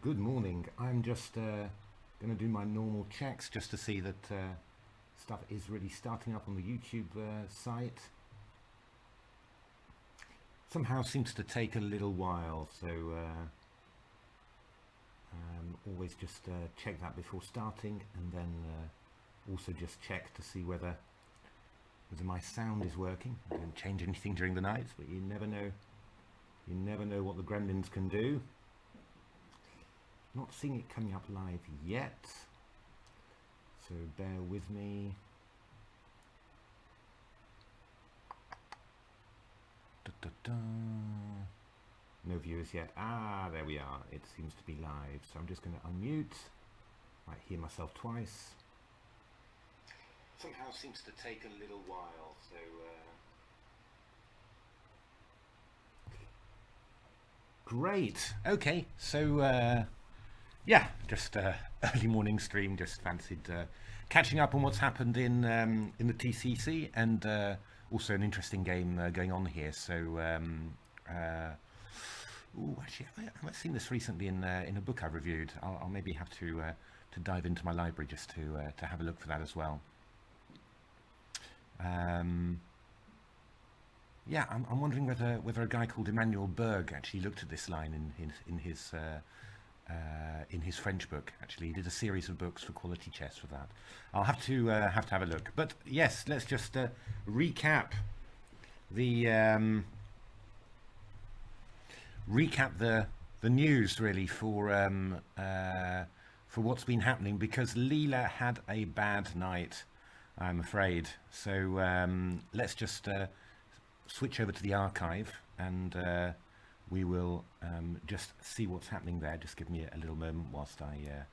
Good morning. I'm just going to do my normal checks just to see that stuff is really starting up on the YouTube site. Somehow seems to take a little while, so always just check that before starting, and then also just check to see whether my sound is working. I don't change anything during the night, but you never know. You never know what the gremlins can do. Not seeing it coming up live yet, so bear with me. No viewers yet. Ah, there we are. It seems to be live. So I'm just going to unmute. Might hear myself twice. Somehow seems to take a little while. So great. Okay. So yeah, just early morning stream. Just fancied catching up on what's happened in the TCEC, and also an interesting game going on here. So actually, I've seen this recently in a book I've reviewed. I'll maybe have to dive into my library just to have a look for that as well. Yeah, I'm wondering whether a guy called Emmanuel Berg actually looked at this line in his French book. Actually, he did a series of books for quality chess for that. I'll have to have a look. But yes, let's just recap the news really for what's been happening, because Leela had a bad night, I'm afraid. So let's just switch over to the archive, and we will just see what's happening there. Just give me a little moment whilst I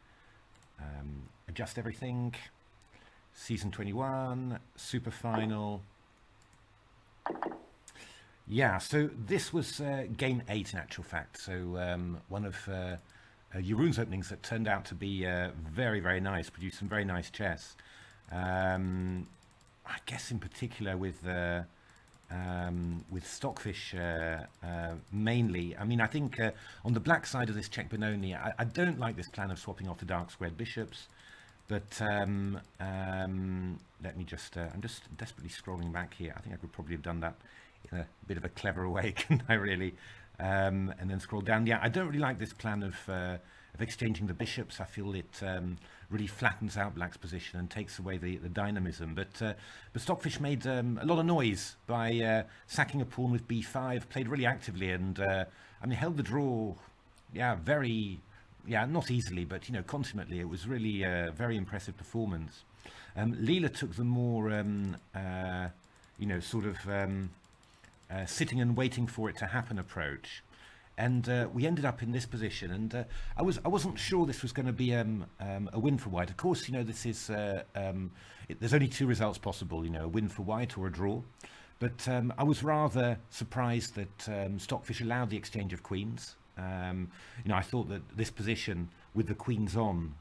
adjust everything. Season 21, SuperFinal. Yeah, so this was game 8 in actual fact. So one of Jeroen's openings that turned out to be very, very nice, produced some very nice chess. I guess in particular with Stockfish mainly. I mean, I think on the black side of this check Benoni, I don't like this plan of swapping off the dark squared bishops, but let me just, I'm just desperately scrolling back here. I think I could probably have done that in a bit of a cleverer way, couldn't I really? And then scroll down. Yeah, I don't really like this plan of exchanging the bishops. I feel it really flattens out black's position and takes away the dynamism. But Stockfish made a lot of noise by sacking a pawn with b5, played really actively, and I mean, held the draw, yeah, not easily, but you know, consummately. It was really a very impressive performance. Leela took the more, you know, sort of sitting and waiting for it to happen approach. And we ended up in this position, and I wasn't sure this was going to be a win for white. Of course, you know, this is there's only two results possible, you know, a win for white or a draw. But I was rather surprised that Stockfish allowed the exchange of queens. You know, I thought that this position with the queens on,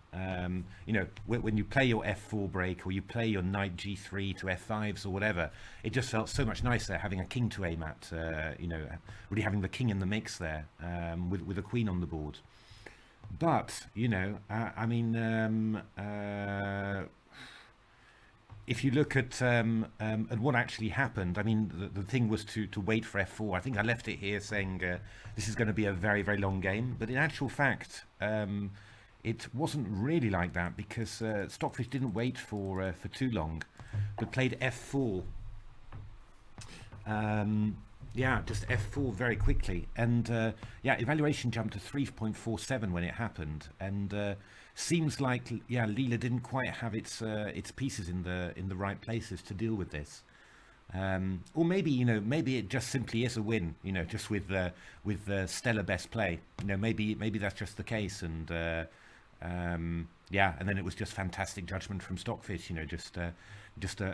you know, when you play your f4 break or you play your knight g3 to f5s or whatever, it just felt so much nicer having a king to aim at, you know, really having the king in the mix there, with a queen on the board. But, you know, I mean, if you look at what actually happened, I mean, the thing was to wait for f4. I think I left it here saying this is going to be a very, very long game. But in actual fact, it wasn't really like that, because Stockfish didn't wait for too long, but played f4. Yeah, just f4 very quickly. And yeah, evaluation jumped to 3.47 when it happened. And seems like, yeah, Leela didn't quite have its pieces in the right places to deal with this, or maybe, you know, maybe it just simply is a win, you know, just with stellar best play, you know, maybe that's just the case. And yeah, and then it was just fantastic judgment from Stockfish, you know, just a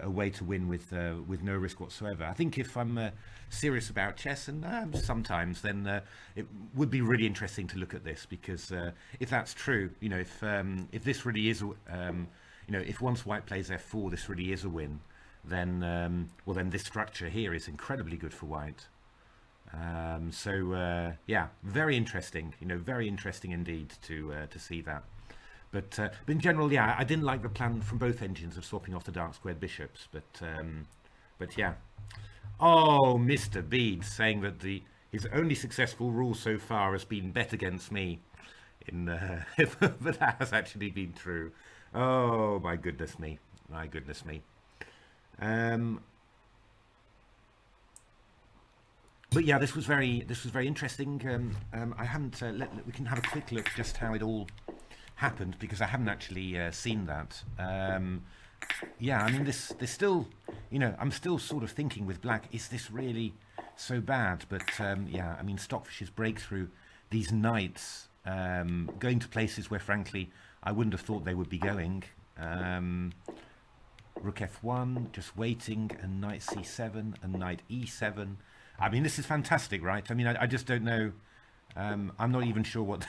way to win with no risk whatsoever. I think if I'm serious about chess, and sometimes, then it would be really interesting to look at this, because if that's true, you know, if this really is, you know, if once white plays f4, this really is a win, then well, then this structure here is incredibly good for white. Yeah, very interesting. Very interesting indeed to see that. But in general, yeah, I didn't like the plan from both engines of swapping off the dark squared bishops. But yeah. Oh, Mr. Bede saying that his only successful rule so far has been bet against me. But that has actually been true. Oh my goodness me, my goodness me. But yeah, this was very interesting. I haven't we can have a quick look just how it all happened because I haven't actually seen that. Yeah, I mean there's still, I'm still sort of thinking with black, is this really so bad? But yeah, I mean Stockfish's breakthrough, these knights going to places where frankly I wouldn't have thought they would be going. Rook f1, just waiting, and knight c7 and knight e7. I mean, this is fantastic, right? I mean, I just don't know. I'm not even sure what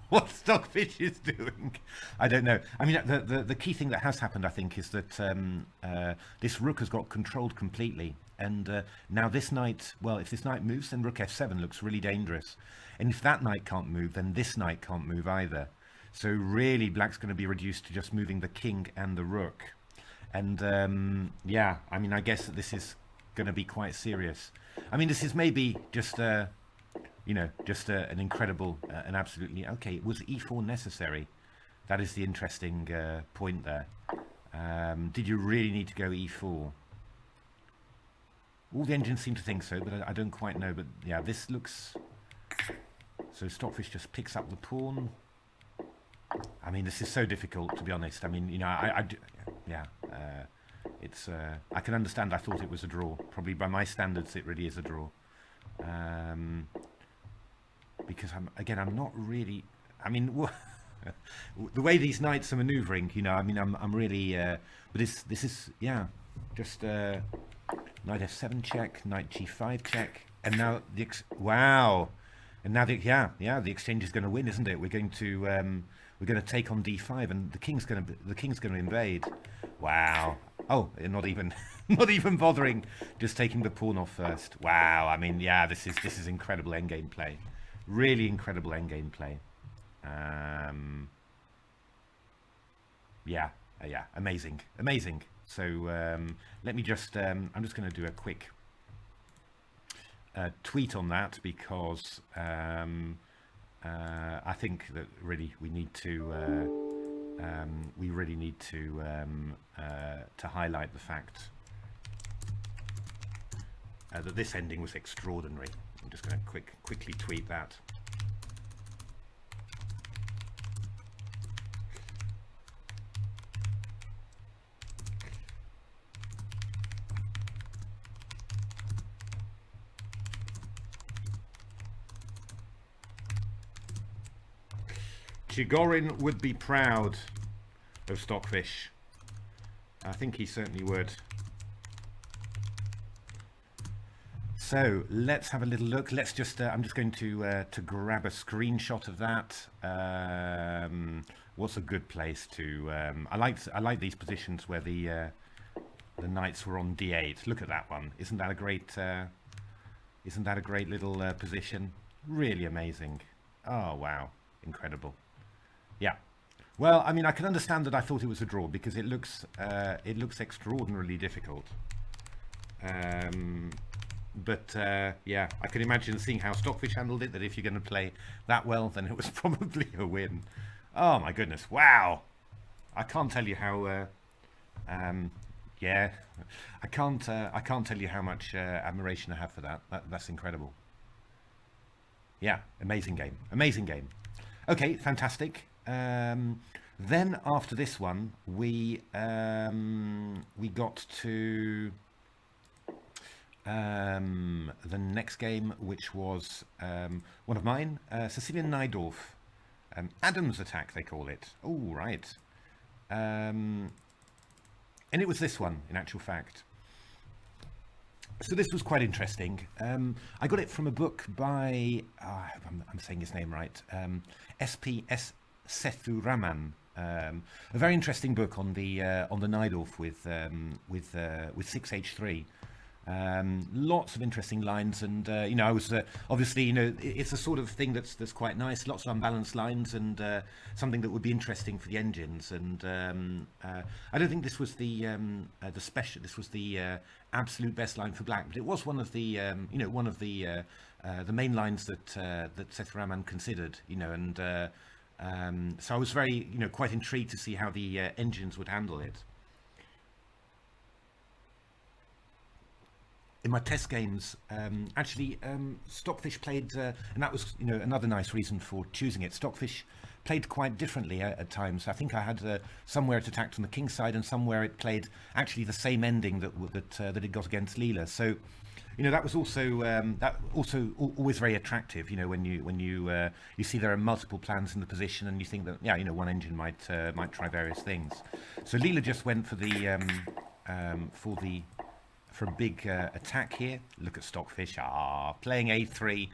what Stockfish is doing. I don't know. I mean, the key thing that has happened, I think, is that this rook has got controlled completely. And now this knight, well, if this knight moves, then rook f7 looks really dangerous. And if that knight can't move, then this knight can't move either. So really, black's going to be reduced to just moving the king and the rook. And yeah, I mean, I guess that this is going to be quite serious. I mean, this is maybe just an incredible, an absolutely okay. Was e4 necessary? That is the interesting point there. Did you really need to go e4? All the engines seem to think so, but I don't quite know. But yeah, this looks. So Stockfish just picks up the pawn. I mean, this is so difficult, to be honest. I mean, yeah. It's. I can understand. I thought it was a draw. Probably by my standards, it really is a draw. Because I'm not really. I mean, the way these knights are manoeuvring, I mean, I'm really. But this is, yeah, just knight f7 check, knight g5 check, and now wow, and now the exchange is going to win, isn't it? We're going to take on d5, and the king's going to invade. Wow. Oh, not even bothering, just taking the pawn off first. Wow. I mean, yeah, this is incredible endgame play. Really incredible endgame play. Yeah, amazing. So let me just, I'm just going to do a quick tweet on that because I think that really we need to, to highlight the fact that this ending was extraordinary. I'm just going to quickly tweet that. Chigorin would be proud of Stockfish. I think he certainly would. So let's have a little look. Let's just. I'm just going to grab a screenshot of that. What's a good place to? I like these positions where the knights were on d8. Look at that one. Isn't that a great? Isn't that a great little position? Really amazing. Oh wow, incredible. Yeah. Well, I mean, I can understand that I thought it was a draw because it looks extraordinarily difficult. But yeah, I can imagine seeing how Stockfish handled it, that if you're going to play that well, then it was probably a win. Oh my goodness, wow. I can't tell you how, yeah, I can't tell you how much admiration I have for that. That's incredible. Yeah, amazing game. Okay, fantastic. Then after this one, we got to the next game, which was one of mine, Sicilian Najdorf, Adam's attack, they call it. Oh, right. And it was this one, in actual fact. So this was quite interesting. I got it from a book by, I hope I'm saying his name right, S.P.S. Sethuraman. A very interesting book on the Najdorf with 6h3. Lots of interesting lines, and I was obviously, it's a sort of thing that's quite nice. Lots of unbalanced lines, and something that would be interesting for the engines. And I don't think this was the special. This was the absolute best line for black, but it was one of the one of the main lines that Seth Rahman considered. So I was very quite intrigued to see how the engines would handle it. In my test games, actually, Stockfish played, and that was, another nice reason for choosing it. Stockfish played quite differently at times. I think I had somewhere it attacked on the king side, and somewhere it played actually the same ending that it got against Leela. So, that was also always very attractive. When you see there are multiple plans in the position, and you think that one engine might try various things. So Leela just went for a big attack here. Look at Stockfish. Playing a3.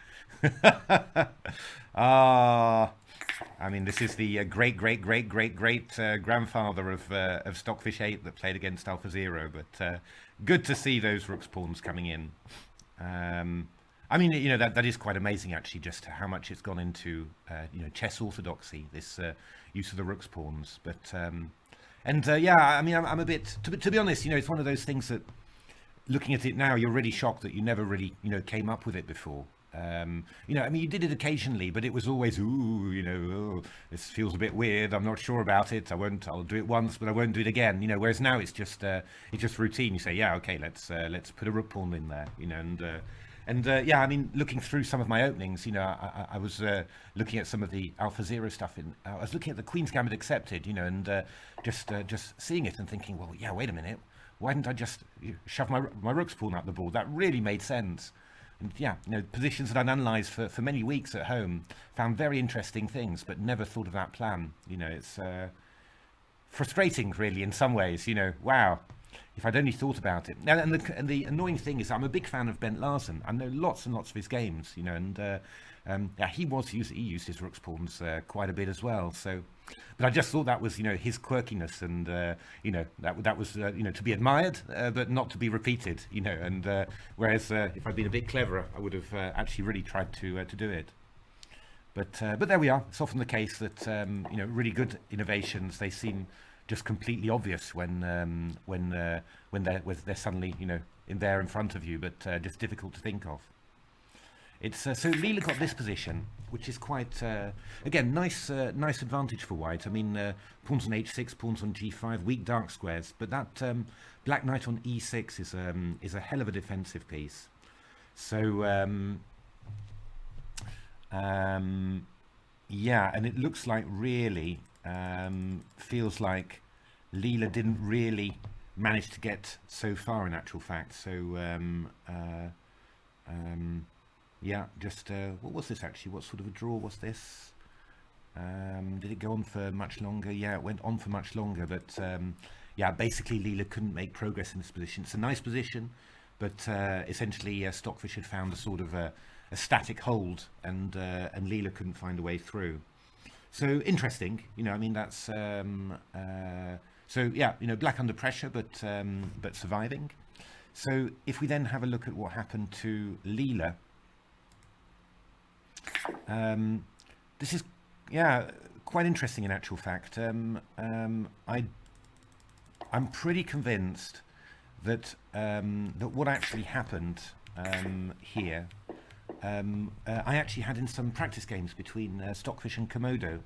I mean, this is the great grandfather of Stockfish 8 that played against AlphaZero. But good to see those rook's pawns coming in. I mean, that is quite amazing, actually, just how much it's gone into, chess orthodoxy, this use of the rook's pawns. But, I mean, I'm a bit, to be honest, it's one of those things that, looking at it now, you're really shocked that you never really, came up with it before. I mean, you did it occasionally, but it was always, this feels a bit weird. I'm not sure about it. I'll do it once, but I won't do it again. Whereas now it's just routine. You say, yeah, okay, let's put a rook pawn in there. I mean, looking through some of my openings, I was looking at some of the AlphaZero stuff. I was looking at the Queen's Gambit accepted, and just seeing it and thinking, well, yeah, wait a minute. Why didn't I just shove my rook's pawn up the board? That really made sense. And positions that I'd analysed for many weeks at home, found very interesting things, but never thought of that plan. It's frustrating, really, in some ways. Wow, if I'd only thought about it. And the annoying thing is, I'm a big fan of Bent Larsen. I know lots and lots of his games. He used his rook's pawns quite a bit as well. So. But I just thought that was, his quirkiness, and that was, to be admired, but not to be repeated, And whereas if I'd been a bit cleverer, I would have actually really tried to do it. But there we are. It's often the case that really good innovations, they seem just completely obvious when they're suddenly in front of you, but just difficult to think of. It's so Leela got this position, which is quite again nice advantage for white. I mean, pawns on h6, pawns on g5, weak dark squares. But that black knight on e6 is a hell of a defensive piece. So yeah, and it looks like really feels like Leela didn't really manage to get so far in actual fact. So yeah, just what was this actually? What sort of a draw was this? Did it go on for much longer? Yeah, it went on for much longer, but yeah, basically Leela couldn't make progress in this position. It's a nice position, but essentially Stockfish had found a sort of a static hold, and Leela couldn't find a way through. So interesting, I mean, that's so yeah, black under pressure, but surviving. So if we then have a look at what happened to Leela. This is, yeah, quite interesting in actual fact. I'm pretty convinced that that what actually happened here, I actually had in some practice games between Stockfish and Komodo.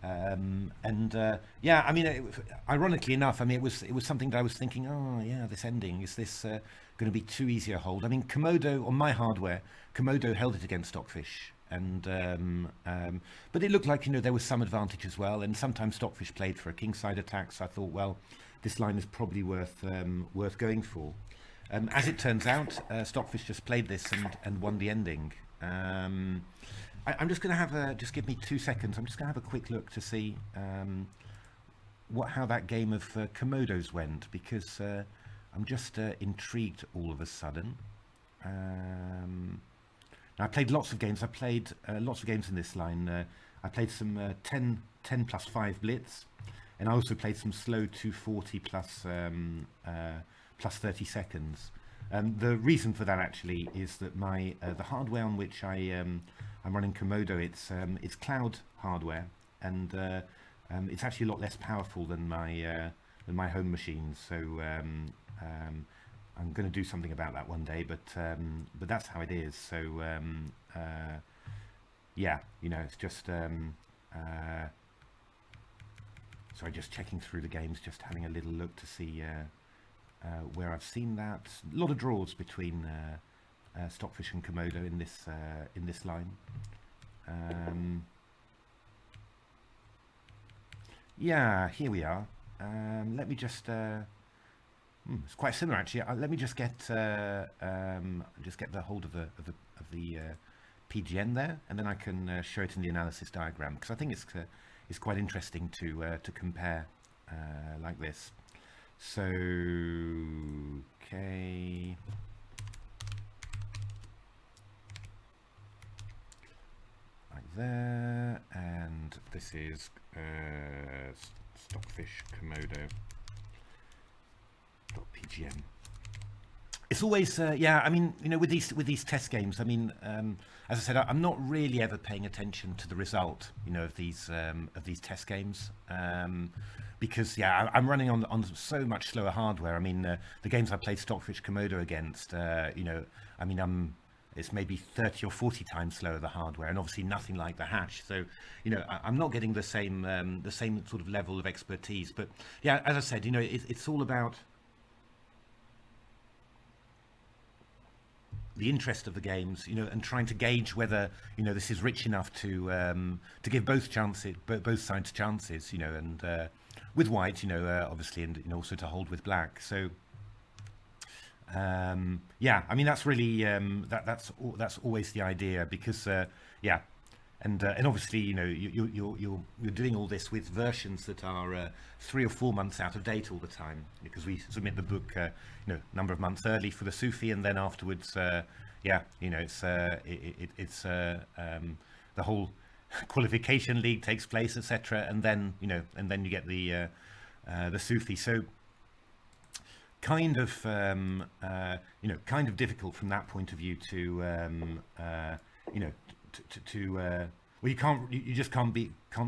Yeah, I mean, ironically enough, I mean, it was something that I was thinking, oh yeah, this ending, is this going to be too easy a hold? I mean, Komodo, on my hardware, Komodo held it against Stockfish, and but it looked like there was some advantage as well, and sometimes Stockfish played for a kingside attack, so I thought, well, this line is probably worth going for. As it turns out, Stockfish just played this and won the ending. I'm just going to have just give me 2 seconds. I'm just going to have a quick look to see how that game of Komodo's went, because I'm just intrigued all of a sudden. Now I played lots of games. I played lots of games in this line. I played some 10 plus 5 blitz, and I also played some slow 240 plus 30 seconds. The reason for that actually is that my the hardware on which I'm running Komodo, it's cloud hardware, and it's actually a lot less powerful than my home machine. So I'm going to do something about that one day, but that's how it is. So yeah, it's just sorry, just checking through the games, just having a little look to see where I've seen that. A lot of draws between Stockfish and Komodo in this line. Yeah, here we are. Let me just. It's quite similar actually. Let me just get the hold of the PGN there, and then I can show it in the analysis diagram, because I think it's quite interesting to compare like this. So okay, like there, and this is Stockfish Komodo .pgn. It's always yeah, I mean, with these test games, I mean, as I said, I'm not really ever paying attention to the result, of these test games, because yeah, I'm running on so much slower hardware. I mean, the games I played Stockfish Komodo against, I mean, it's maybe 30 or 40 times slower, the hardware, and obviously nothing like the hash. So, I'm not getting the same sort of level of expertise. But yeah, as I said, it's all about the interest of the games, and trying to gauge whether this is rich enough to give both sides chances, and with white, obviously, and also to hold with black. So yeah, I mean, that's really that's always the idea, because yeah, and obviously, you're doing all this with versions that are 3 or 4 months out of date all the time, because we submit the book number of months early for the Sufi, and then afterwards yeah, it's the whole qualification league takes place, etc., and then you get the Sufi. So kind of kind of difficult from that point of view to well, you just can't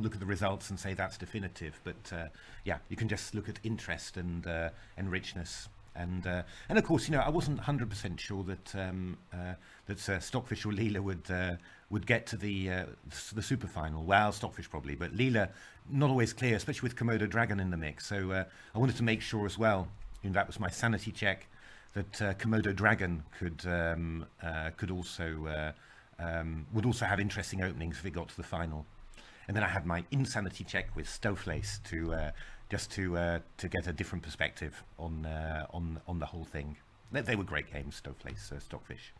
look at the results and say that's definitive, but yeah, you can just look at interest and richness, and of course, I wasn't 100% sure that Stockfish or Leela would get to the SuperFinal. Well, Stockfish probably, but Leela not always clear, especially with Komodo Dragon in the mix. So I wanted to make sure as well, that was my sanity check, that Komodo Dragon could also would also have interesting openings if it got to the final. And then I had my insanity check with Stockfish to just to get a different perspective on the whole thing. They were great games, Stockfish.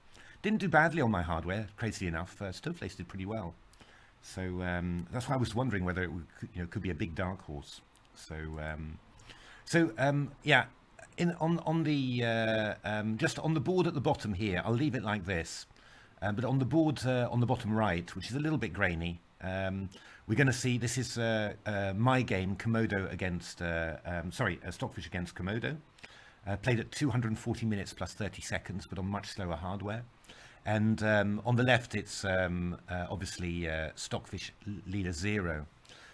Didn't do badly on my hardware, crazy enough. Stockfish did pretty well. So that's why I was wondering whether it could be a big dark horse. So yeah, on the just on the board at the bottom here, I'll leave it like this. But on the board on the bottom right, which is a little bit grainy, we're going to see this is my game, Komodo against, Stockfish against Komodo. Played at 240 minutes plus 30 seconds, but on much slower hardware. And on the left, it's obviously Stockfish Leela-0.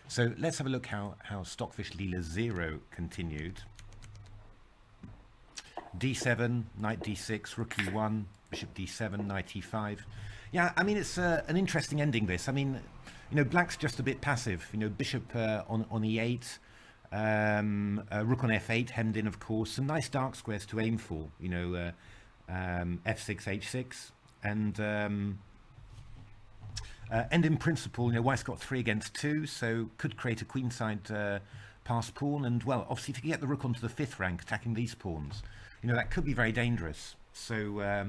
So let's have a look how Stockfish Leela-0 continued. D7, knight D6, rook E1, bishop D7, knight E5. Yeah, I mean, it's an interesting ending, this. I mean, black's just a bit passive. Bishop on E8, rook on F8, hemmed in, of course. Some nice dark squares to aim for, F6, H6. And in principle, white's got 3 against 2, so could create a queenside pass pawn. And, well, obviously, if you get the rook onto the 5th rank, attacking these pawns, that could be very dangerous. So, I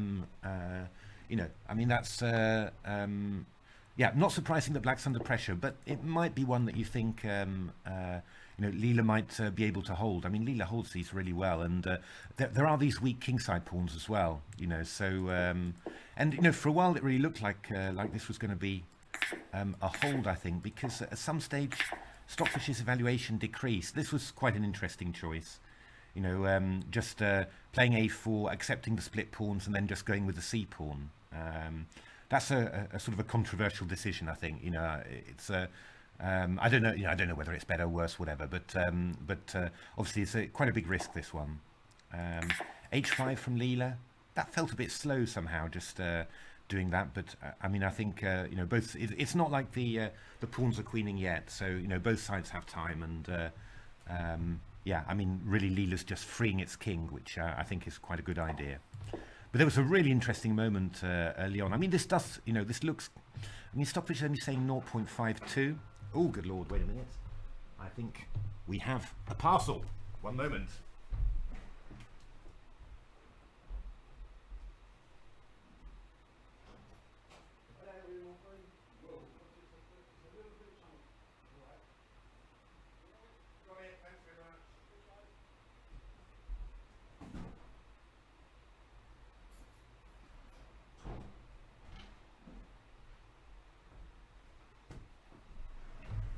mean, that's, yeah, not surprising that black's under pressure, but it might be one that you think, Leela might be able to hold. I mean, Leela holds these really well, and there are these weak kingside pawns as well, so, and, for a while it really looked like this was going to be a hold, I think, because at some stage Stockfish's evaluation decreased. This was quite an interesting choice. just playing a4, accepting the split pawns, and then just going with the c pawn. That's a sort of a controversial decision, I think. It's I don't know. I don't know whether it's better, worse, whatever. But obviously, it's quite a big risk, this one. H5 from Leela. That felt a bit slow somehow, just doing that. But I mean, I think both. It's not like the pawns are queening yet, so both sides have time. And yeah, I mean, really, Leela's just freeing its king, which I think is quite a good idea. But there was a really interesting moment early on. I mean, this does, this looks. I mean, Stockfish is only saying 0.52. Oh, good lord! Wait a minute. I think we have a parcel. One moment.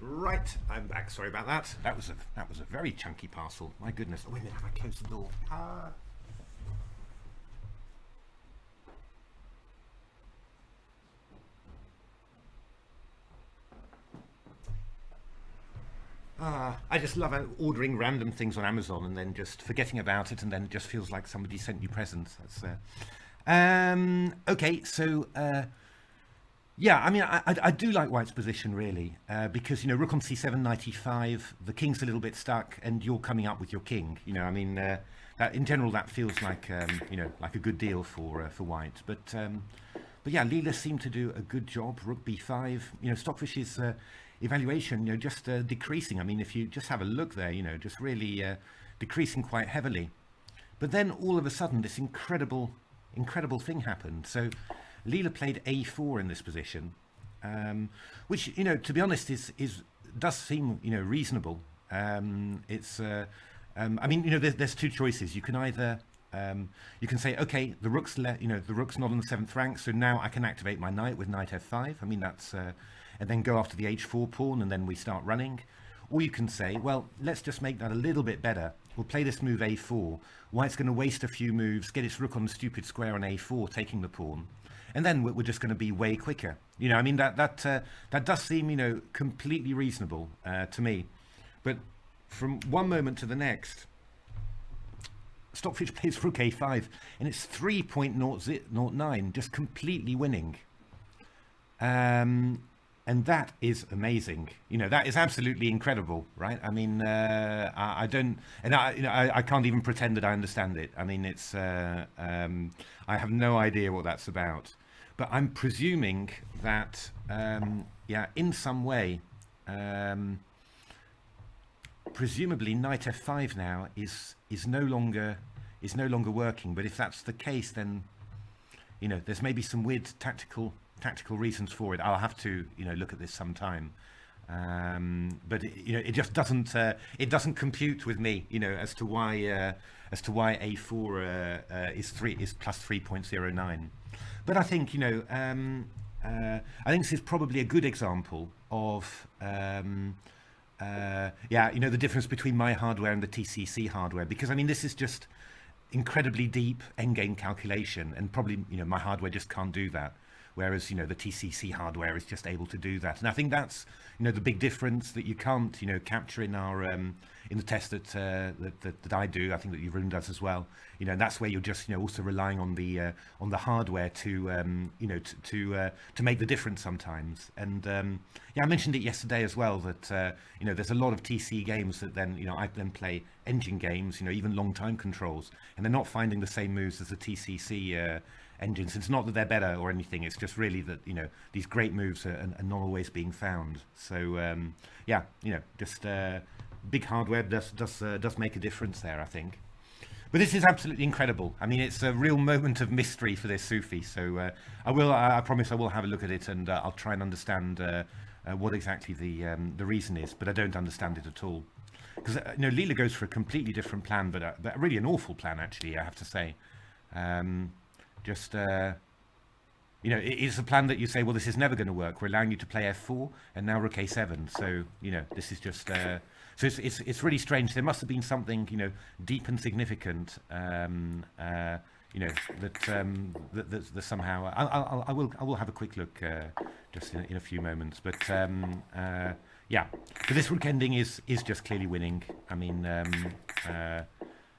Right, I'm back. Sorry about that. That was a very chunky parcel. My goodness. Oh, wait a minute. Have I closed the door? I just love ordering random things on Amazon and then just forgetting about it, and then it just feels like somebody sent you presents. That's okay. So. Yeah, I mean, I do like White's position, really, because, rook on c7, knight e5, the king's a little bit stuck, and you're coming up with your king. I mean, that, in general, that feels like, like a good deal for White. But yeah, Leela seemed to do a good job. Rook b5, Stockfish's evaluation, just decreasing. I mean, if you just have a look there, just really decreasing quite heavily. But then, all of a sudden, this incredible thing happened. So Leela played a4 in this position, which, to be honest, does seem, reasonable. It's, I mean, there's two choices. You can either, you can say, okay, the rook's the rook's not on the 7th rank, so now I can activate my knight with knight f5. I mean, that's, and then go after the h4 pawn, and then we start running. Or you can say, well, let's just make that a little bit better. We'll play this move a4. White's going to waste a few moves, get its rook on the stupid square on a4, taking the pawn. And then we're just going to be way quicker. I mean, that does seem, completely reasonable to me. But from one moment to the next, Stockfish plays rook a5, and it's 3.09, just completely winning. And that is amazing. That is absolutely incredible, right? I mean, I don't, and I can't even pretend that I understand it. I mean, it's, I have no idea what that's about. But I'm presuming that, yeah, in some way, presumably knight f5 now is no longer working. But if that's the case, then there's maybe some weird tactical reasons for it. I'll have to look at this sometime. But it just doesn't it compute with me as to why a4 is plus 3.09. But I think I think this is probably a good example of yeah, the difference between my hardware and the TCEC hardware, because I mean this is just incredibly deep endgame calculation, and probably my hardware just can't do that. Whereas the TCEC hardware is just able to do that, and I think that's the big difference that you can't capture in our in the test that I do. I think that Jeroen does as well. And that's where you're just also relying on the hardware to to make the difference sometimes. And yeah, I mentioned it yesterday as well that there's a lot of TC games that then I then play engine games, even long time controls, and they're not finding the same moves as the TCC engines. It's not that they're better or anything, it's just really that these great moves are not always being found. So yeah, just big hardware does make a difference there, I think. But this is absolutely incredible. I mean, it's a real moment of mystery for this Sufi. So I promise I will have a look at it, and I'll try and understand what exactly the reason is. But I don't understand it at all, because Leela goes for a completely different plan, but really an awful plan, actually, I have to say. Just it is a plan that you say, well, this is never going to work. We're allowing you to play f4 and now rook a7. So, this is just, so it's really strange. There must have been something, deep and significant, that somehow, I will have a quick look just in a few moments. But yeah, but this rook ending is just clearly winning. I mean,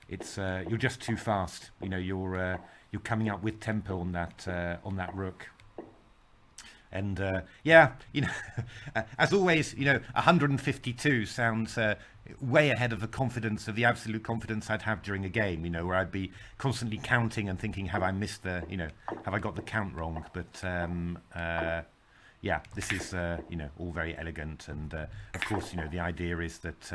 it's you're just too fast. You're coming up with tempo on that rook. And yeah, as always, 152 sounds way ahead of the absolute confidence I'd have during a game, where I'd be constantly counting and thinking, have I missed have I got the count wrong? But yeah, this is, all very elegant. And of course, the idea is that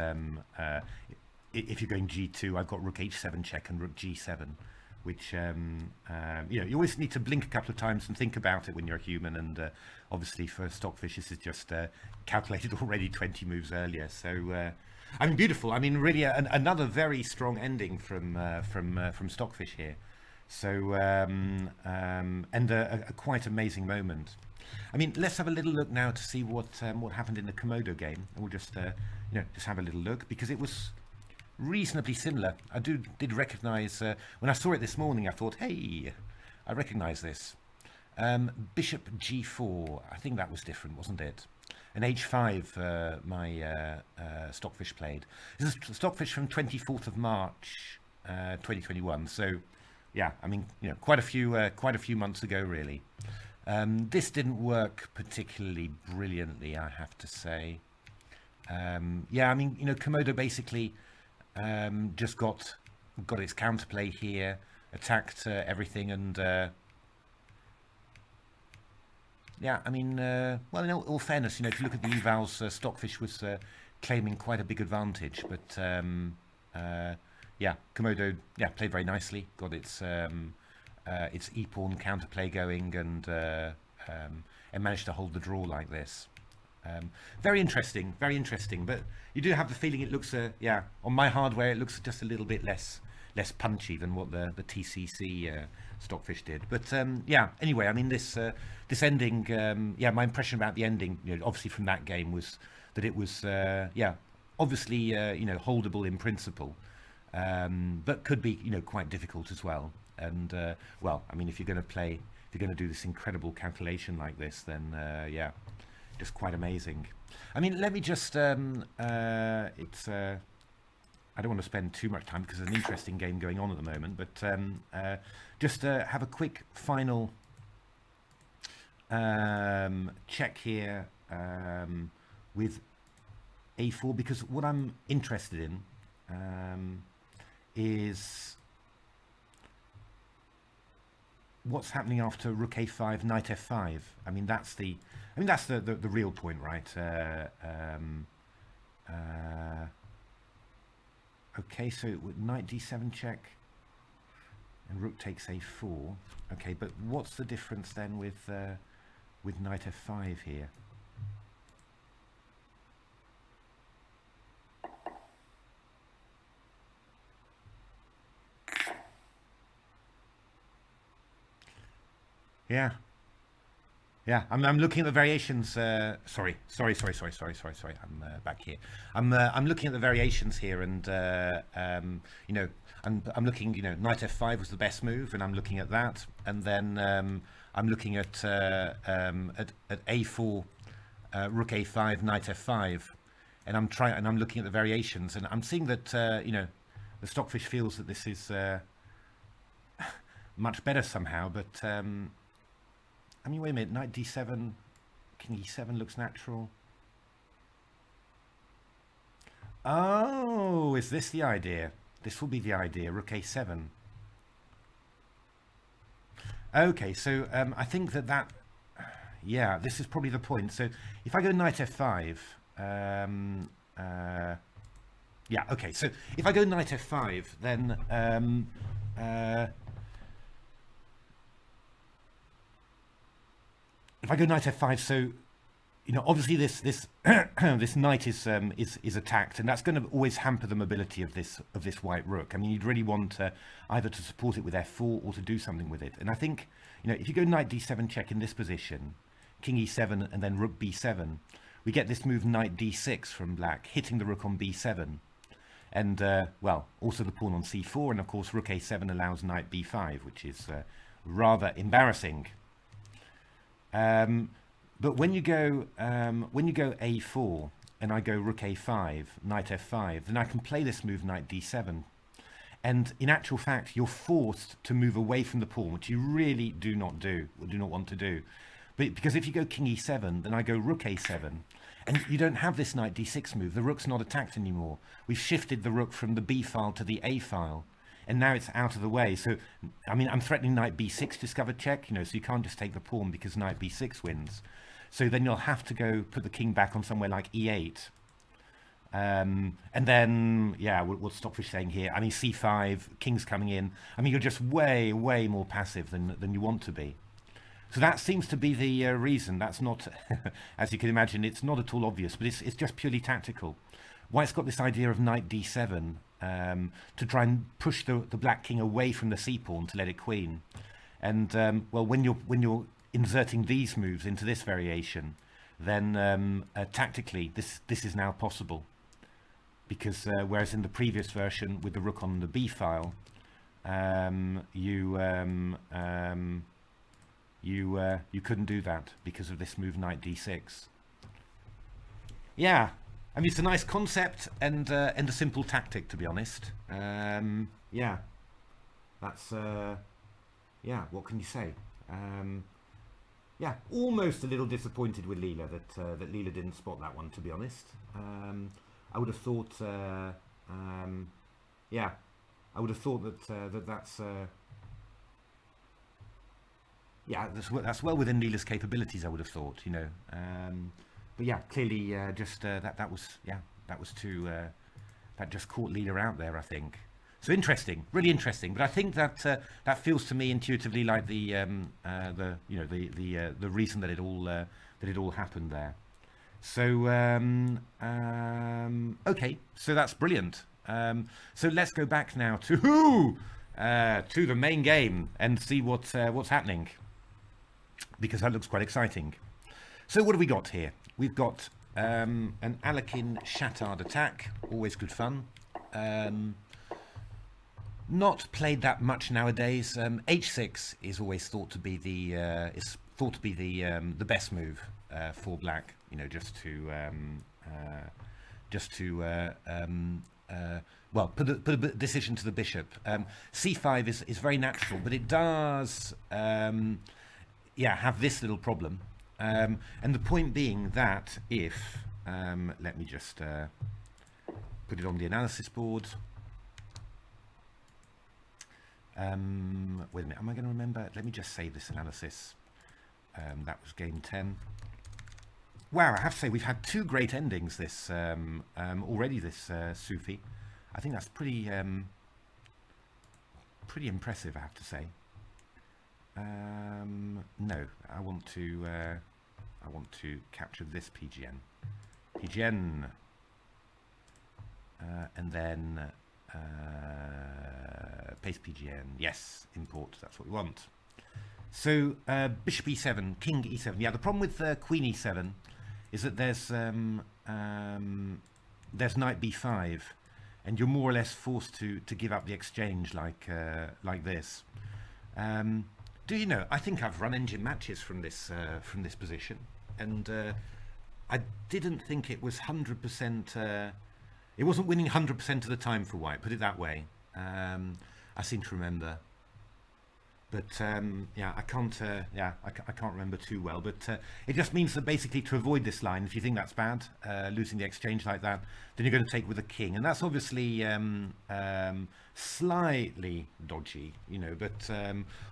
if you're going G2, I've got rook H7 check and rook G7. Which, you always need to blink a couple of times and think about it when you're a human. And obviously for Stockfish, this is just calculated already 20 moves earlier. So, I mean, beautiful. I mean, really another very strong ending from Stockfish here. So, and a quite amazing moment. I mean, let's have a little look now to see what happened in the Komodo game. And we'll just, just have a little look, because it was reasonably similar. I did recognize, when I saw it this morning, I thought, hey, I recognize this. Bishop G4, I think that was different, wasn't it? And H5, my Stockfish played. This is Stockfish from 24th of March, 2021. So, yeah, I mean, quite a few months ago, really. This didn't work particularly brilliantly, I have to say. Yeah, I mean, Komodo basically just got its counterplay here, attacked everything, and yeah, I mean, well, in all fairness, if you look at the evals, Stockfish was claiming quite a big advantage, but yeah, Komodo, yeah, played very nicely, got its e-pawn counterplay going, and managed to hold the draw like this. Very interesting, but you do have the feeling it looks, yeah, on my hardware it looks just a little bit less punchy than what the TCC Stockfish did. But yeah, anyway, I mean, this ending, yeah, my impression about the ending, obviously from that game, was that it was, yeah, obviously, holdable in principle, but could be, quite difficult as well. And well, I mean, if you're going to do this incredible calculation like this, then yeah, just quite amazing. I mean, let me just, I don't want to spend too much time because there's an interesting game going on at the moment, but just have a quick final check here with A4, because what I'm interested in is what's happening after rook a5, knight f5. I mean, that's the real point, right? Okay, so with knight d7 check and rook takes a4. Okay, but what's the difference then with knight f5 here? Yeah. Yeah, I'm looking at the variations. Sorry. I'm back here. I'm looking at the variations here, and I'm looking. Knight f5 was the best move, and I'm looking at that, and then I'm looking at a4, rook a5, knight f5, and I'm looking at the variations, and I'm seeing that the Stockfish feels that this is much better somehow, but. I mean, wait a minute, knight d7, king e7 looks natural. Oh, is this the idea? This will be the idea, rook a7. Okay, so I think that, yeah, this is probably the point. So if I go knight f5, yeah, okay, so if I go knight f5, then if I go knight f5, so obviously this this knight is attacked, and that's going to always hamper the mobility of this white rook. I mean, you'd really want either to support it with f4 or to do something with it. And I think if you go knight d7 check in this position, king e7 and then rook b7, we get this move knight d6 from black, hitting the rook on b7. And, well, also the pawn on c4, and of course rook a7 allows knight b5, which is rather embarrassing. But when you go a4 and I go rook a5, knight f5, then I can play this move knight d7. And in actual fact, you're forced to move away from the pawn, which you really do not want to do. But because if you go king e7, then I go rook a7, and you don't have this knight d6 move. The rook's not attacked anymore. We've shifted the rook from the b file to the a file, and now it's out of the way. So, I mean, I'm threatening knight b6 discovered check, so you can't just take the pawn because knight b6 wins. So then you'll have to go put the king back on somewhere like e8. And then, yeah, what's Stockfish saying here? I mean, c5, king's coming in. I mean, you're just way, way more passive than you want to be. So that seems to be the reason. That's not, as you can imagine, it's not at all obvious, but it's just purely tactical. White's got this idea of knight d7 to try and push the black king away from the c-pawn to let it queen. And, well, when you're inserting these moves into this variation, then tactically this is now possible. Because whereas in the previous version with the rook on the b file, you couldn't do that because of this move knight d6. Yeah, I mean it's a nice concept and a simple tactic, to be honest. Yeah, that's yeah. What can you say? Yeah, almost a little disappointed with Leela that Leela didn't spot that one, to be honest. I would have thought, yeah, I would have thought that's yeah, that's well within Leela's capabilities. I would have thought, but yeah, clearly just that was too that just caught Leela out there, I think. So interesting, really interesting. But I think that that feels to me intuitively like the reason that it all happened there. So okay, so that's brilliant. So let's go back now to the main game and see what's happening, because that looks quite exciting. So what have we got here? We've got an Alekhine-Chatard attack, always good fun. Not played that much nowadays. H6 is always thought to be the best move for black. Well, put a decision to the bishop. C5 is very natural, but it does have this little problem. And the point being that if let me just put it on the analysis board. Wait a minute, am I going to remember? Let me just save this analysis. That was game 10. Wow, I have to say we've had two great endings this already this Sufi. I think that's pretty impressive, I have to say. No, I want to capture this PGN, and then paste PGN. Yes, import. That's what we want. So bishop e7, king e7. Yeah, the problem with queen e7 is that there's knight b5, and you're more or less forced to give up the exchange like this. Do you know? I think I've run engine matches from this position, and I didn't think it was 100%. It wasn't winning 100% of the time for White. Put it that way. I seem to remember. But yeah, I can't remember too well. But it just means that basically to avoid this line, if you think that's bad, losing the exchange like that, then you're going to take with a king, and that's obviously slightly dodgy, But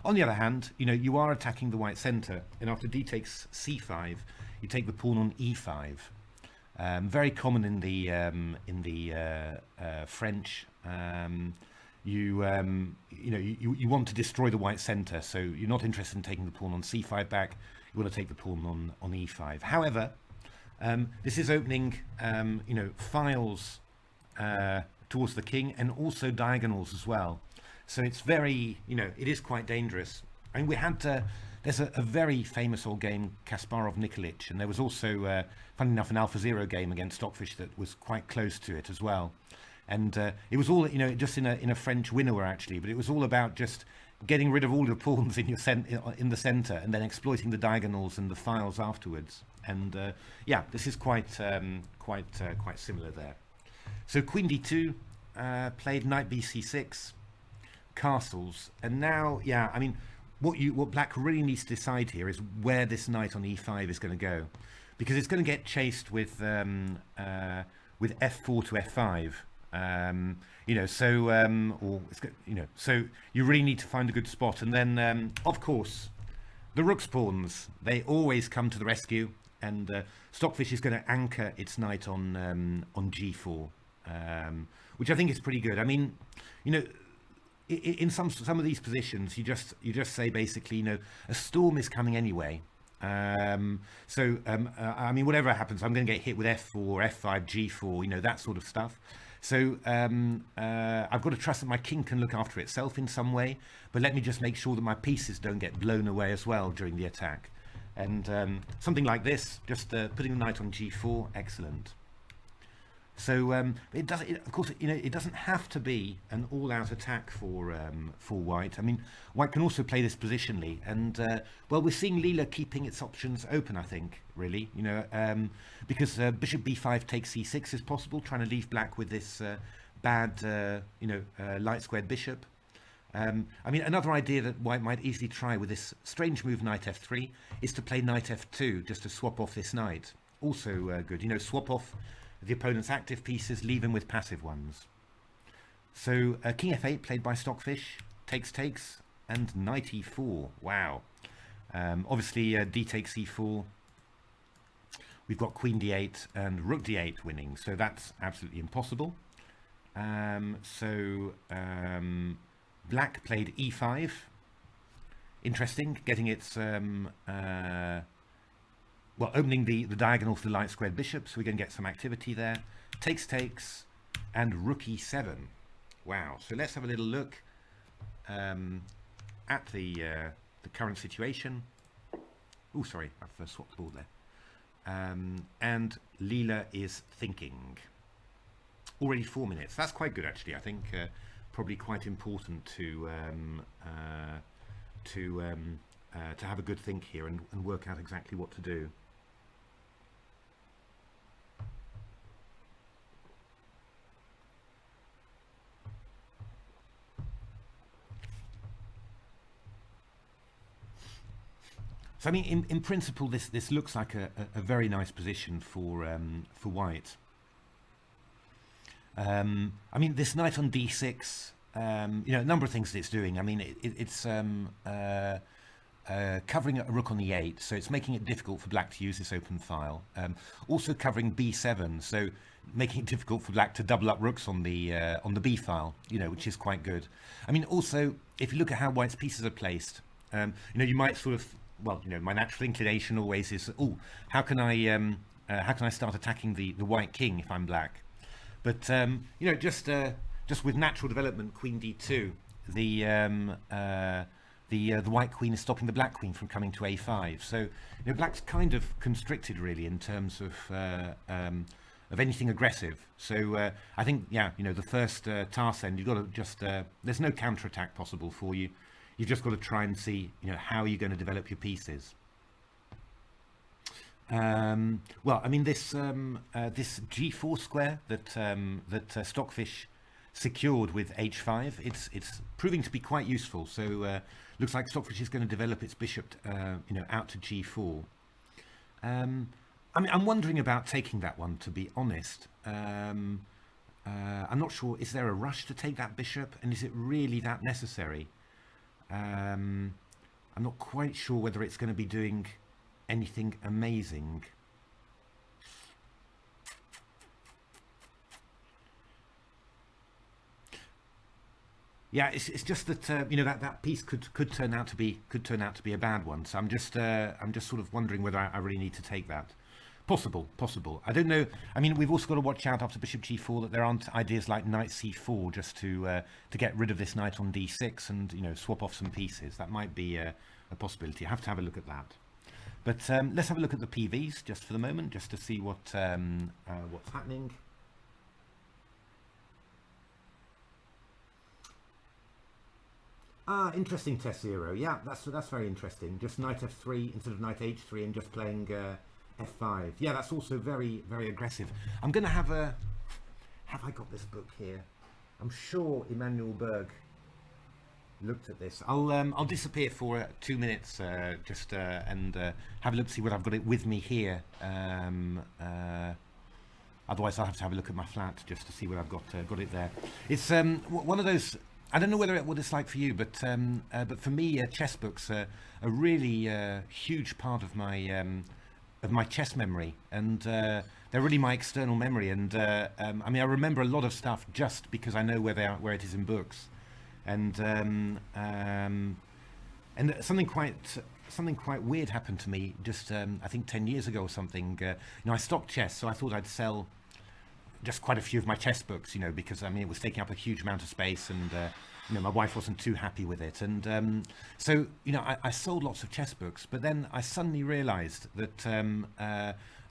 on the other hand, you are attacking the white centre, and after d takes c5, you take the pawn on e5. Very common in the French. You want to destroy the white centre, so you're not interested in taking the pawn on c5 back. You want to take the pawn on e5. However, this is opening files towards the king, and also diagonals as well. So it's very it is quite dangerous. I mean, we had there's a very famous old game, Kasparov-Nikolic, and there was also, funny enough, an AlphaZero game against Stockfish that was quite close to it as well. And it was all, just in a French winnower actually, but it was all about just getting rid of all the pawns in in the center, and then exploiting the diagonals and the files afterwards. And yeah, this is quite similar there. So Queen D2 played Knight BC6, castles, and now, yeah, I mean, what Black really needs to decide here is where this knight on E5 is going to go, because it's going to get chased with F4 to F5. So you really need to find a good spot, and then of course the rook's pawns, they always come to the rescue, and Stockfish is going to anchor its knight on G4, which I think is pretty good. I mean, in some of these positions, you just say basically, a storm is coming anyway. I mean, whatever happens, I'm going to get hit with F4, F5, G4, that sort of stuff. So I've got to trust that my king can look after itself in some way, but let me just make sure that my pieces don't get blown away as well during the attack. And something like this, just putting the knight on G4, excellent. So of course, it doesn't have to be an all-out attack for White. I mean, White can also play this positionally, and well, we're seeing Leela keeping its options open, I think, really, because Bishop B5 takes C6 is possible, trying to leave Black with this bad, light squared bishop. I mean, another idea that White might easily try with this strange move Knight F3 is to play Knight F2 just to swap off this knight. Also good, swap off the opponent's active pieces, leave him with passive ones. So King F8 played by Stockfish, takes, and Knight E4. Wow. Obviously D takes E4. We've got Queen D8 and Rook D8 winning, so that's absolutely impossible. Black played E5. Interesting, getting its opening the diagonal for the light squared bishop, so we're going to get some activity there. Takes, and Rook E7. Wow. So let's have a little look at the current situation. Oh, sorry, I've swapped the board there. And Leela is thinking. Already 4 minutes. That's quite good, actually. I think probably quite important to have a good think here and work out exactly what to do. So I mean, in principle, this looks like a very nice position for White. I mean, this knight on D6, a number of things that it's doing. I mean, it's covering a rook on E8, so it's making it difficult for Black to use this open file. Also covering B7, so making it difficult for Black to double up rooks on the B file, which is quite good. I mean, also, if you look at how White's pieces are placed, you might sort of, my natural inclination always is, how can I start attacking the White king if I'm Black? But just with natural development, Queen D2, the White queen is stopping the Black queen from coming to A5. So Black's kind of constricted really in terms of anything aggressive. So I think the first task end, you've got to just there's no counterattack possible for you. You've just got to try and see how you're going to develop your pieces. Well, I mean, this G4 square that Stockfish secured with H5, it's proving to be quite useful. So looks like Stockfish is going to develop its bishop out to G4. I mean, I'm wondering about taking that one, to be honest. I'm not sure, is there a rush to take that bishop, and is it really that necessary? I'm not quite sure whether it's going to be doing anything amazing. Yeah, it's just that that piece could turn out to be a bad one. So I'm just sort of wondering whether I really need to take that. Possible, possible. I don't know. I mean, we've also got to watch out after bishop g4 that there aren't ideas like knight c4 just to get rid of this knight on d6 and, you know, swap off some pieces. That might be a possibility. I have to have a look at that. But let's have a look at the PVs just for the moment, just to see what's happening. Ah, interesting TCEC. Yeah, that's very interesting. Just knight f3 instead of knight h3 and just playing f5. Yeah, that's also very, very aggressive. I'm going to have a... Have I got this book here? I'm sure Emanuel Berg looked at this. I'll disappear for 2 minutes and have a look to see what I've got it with me here. Otherwise, I'll have to have a look at my flat just to see what I've got it there. It's one of those... I don't know what it's like for you, but for me, chess books are a really huge part of my chess memory, and they're really my external memory. And I mean, I remember a lot of stuff just because I know where it is in books, and something quite weird happened to me just I think 10 years ago or something. You know, I stopped chess, so I thought I'd sell just quite a few of my chess books, you know, because I mean it was taking up a huge amount of space, and you know, my wife wasn't too happy with it, and so, you know, I sold lots of chess books, but then I suddenly realized that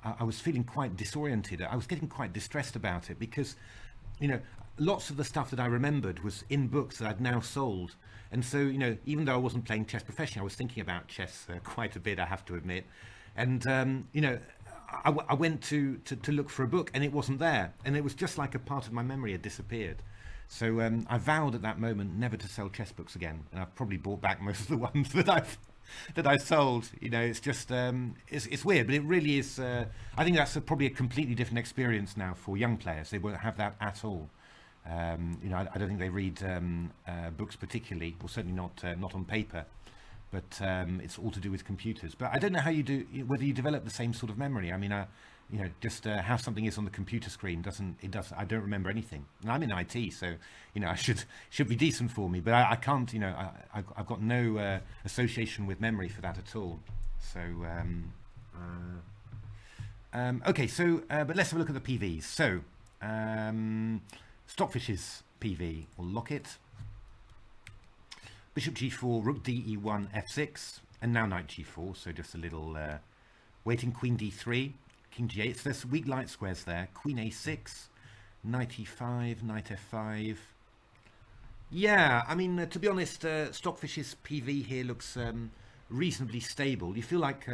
I was feeling quite disoriented. I was getting quite distressed about it because, you know, lots of the stuff that I remembered was in books that I'd now sold, and so, you know, even though I wasn't playing chess professionally, I was thinking about chess quite a bit, I have to admit, and you know, I went to look for a book and it wasn't there, and it was just like a part of my memory had disappeared. So I vowed at that moment never to sell chess books again, and I've probably bought back most of the ones that I sold. You know, it's just it's weird, but it really is. I think that's probably a completely different experience now for young players. They won't have that at all. You know, I don't think they read books particularly, or certainly not on paper. But it's all to do with computers. But I don't know how you do, whether you develop the same sort of memory. I mean, you know, just how something is on the computer screen I don't remember anything. And I'm in IT, so, you know, I should be decent for me. But I can't, you know, I've got no association with memory for that at all. So, okay, so, but let's have a look at the PVs. So, Stockfish's PV, we'll lock it. Bishop g4, rook d e1, f6, and now knight g4, so just a little waiting. Queen d3, king g8, so there's weak light squares there. Queen a6, knight e5, knight f5. Yeah, I mean, to be honest, Stockfish's PV here looks reasonably stable. You feel like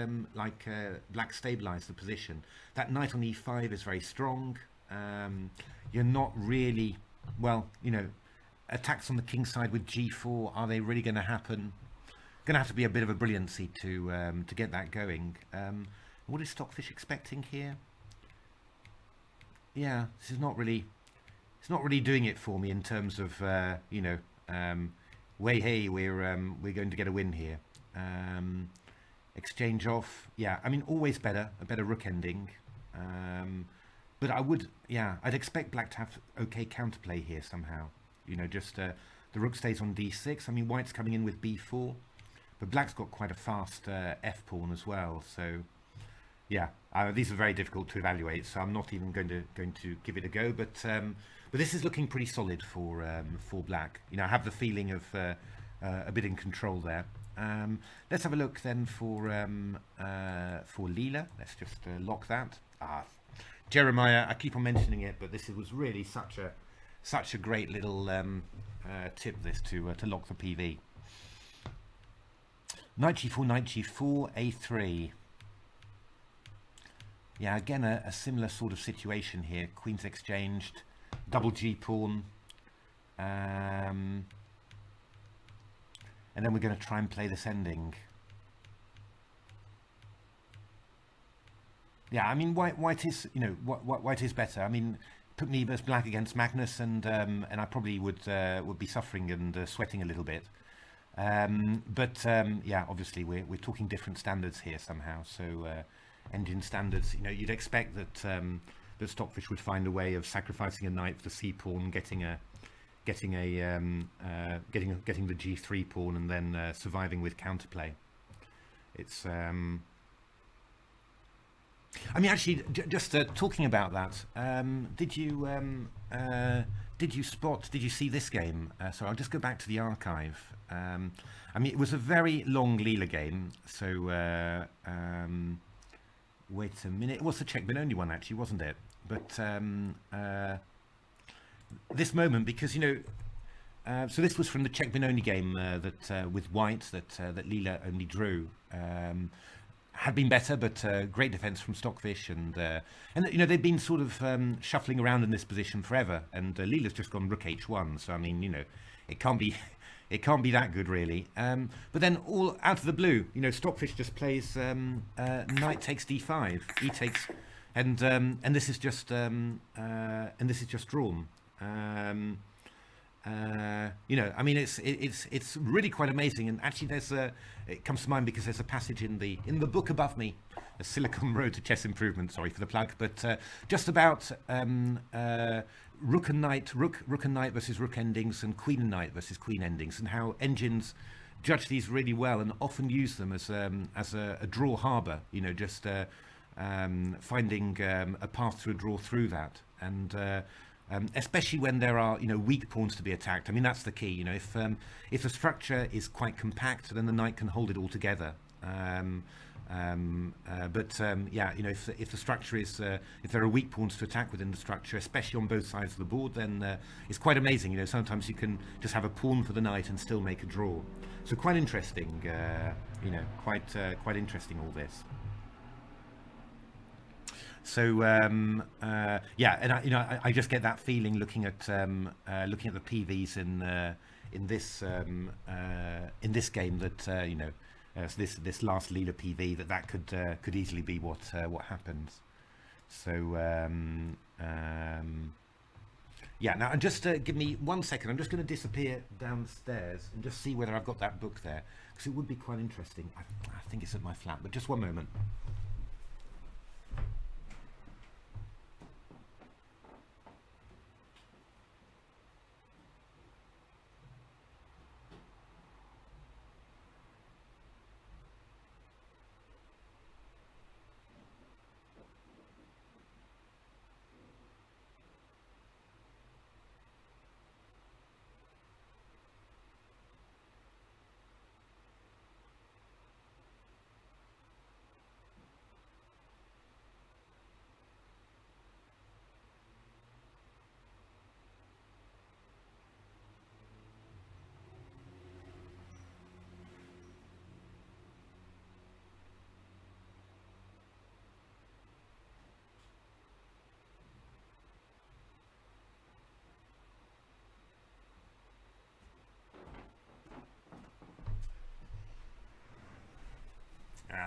black stabilized the position. That knight on e5 is very strong. You're not really, well, you know, attacks on the king side with g4, are they really going to happen? Going to have to be a bit of a brilliancy to get that going. What is Stockfish expecting here? Yeah, this is not really. It's not really doing it for me in terms of you know, hey, we're going to get a win here. Exchange off. Yeah, I mean, always better, a better rook ending. But I'd expect black to have okay counterplay here somehow. You know, just the rook stays on d6. I mean, white's coming in with b4, but black's got quite a fast f pawn as well. So, yeah, these are very difficult to evaluate. So I'm not even going to give it a go. But this is looking pretty solid for black. You know, I have the feeling of a bit in control there. Let's have a look then for Leela. Let's just lock that. Jeremiah, I keep on mentioning it, but this was really such a great little tip, this to lock the PV. Knight g4, a3. Yeah, again a similar sort of situation here. Queen's exchanged, double g pawn, and then we're going to try and play this ending. Yeah, I mean, white is, you know, white is better. I mean, put me as black against Magnus, and I probably would be suffering and sweating a little bit. But yeah, obviously we're talking different standards here somehow. So engine standards, you know, you'd expect that that Stockfish would find a way of sacrificing a knight for the c pawn, getting the g3 pawn, and then surviving with counterplay. It's I mean, actually, just talking about that, did you spot? Did you see this game? So I'll just go back to the archive. I mean, it was a very long Leela game. So wait a minute. It was the checkmate only one, actually, wasn't it? But this moment, because so this was from the checkmate only game that with White that Leela only drew. Had been better, but great defence from Stockfish, and they've been sort of shuffling around in this position forever, and Leela's just gone Rook H1, so I mean, it can't be that good really. But then all out of the blue, Stockfish just plays Knight takes D5, E takes, and this is just drawn. I mean, it's really quite amazing, and actually, it comes to mind because there's a passage in the book above me, a Silicon Road to Chess Improvement. Sorry for the plug, but just about rook and knight versus rook endings, and queen and knight versus queen endings, and how engines judge these really well and often use them as a draw harbour. Just finding a path to a draw through that, and especially when there are weak pawns to be attacked. I mean, that's the key. If the structure is quite compact, then the knight can hold it all together. If the structure is if there are weak pawns to attack within the structure, especially on both sides of the board, then it's quite amazing. Sometimes you can just have a pawn for the knight and still make a draw. So quite interesting. Quite interesting, all this. So and I just get that feeling looking at the PVs in this game that this last Leela PV that could easily be what happens. So now just give me 1 second. I'm just going to disappear downstairs and just see whether I've got that book there, because it would be quite interesting. I think it's at my flat, but just 1 moment.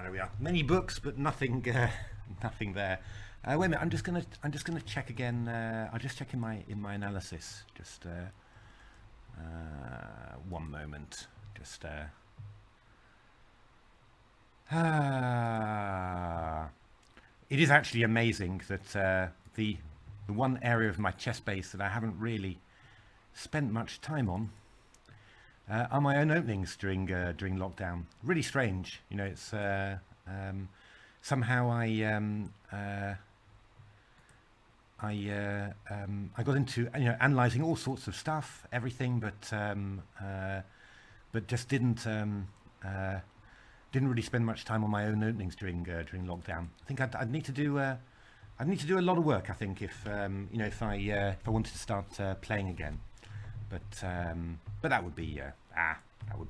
There we are. Many books, but nothing, nothing there. Wait a minute. I'm just gonna check again. I'll just check in my analysis. Just 1 moment. Just it is actually amazing that the one area of my chess base that I haven't really spent much time on are my own openings during lockdown. Really strange, it's somehow I got into analysing all sorts of stuff, everything, but just didn't really spend much time on my own openings during lockdown. I think I'd need to do a lot of work, I think, if if I wanted to start playing again. But that would be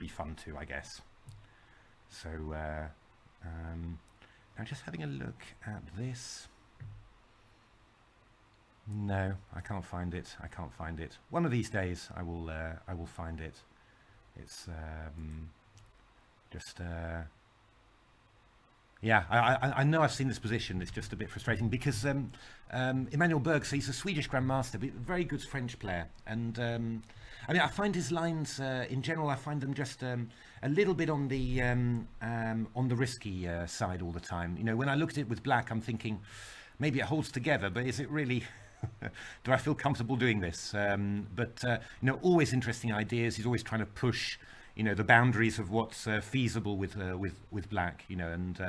fun too, I guess. So now just having a look at this. No, I can't find it. One of these days I will find it. It's just yeah, I know I've seen this position. It's just a bit frustrating because Emmanuel Berg, so he's a Swedish Grandmaster, but very good French player. And I mean, I find his lines in general, I find them just a little bit on the risky side all the time. When I look at it with black, I'm thinking maybe it holds together, but is it really? Do I feel comfortable doing this? Always interesting ideas. He's always trying to push the boundaries of what's feasible with black, and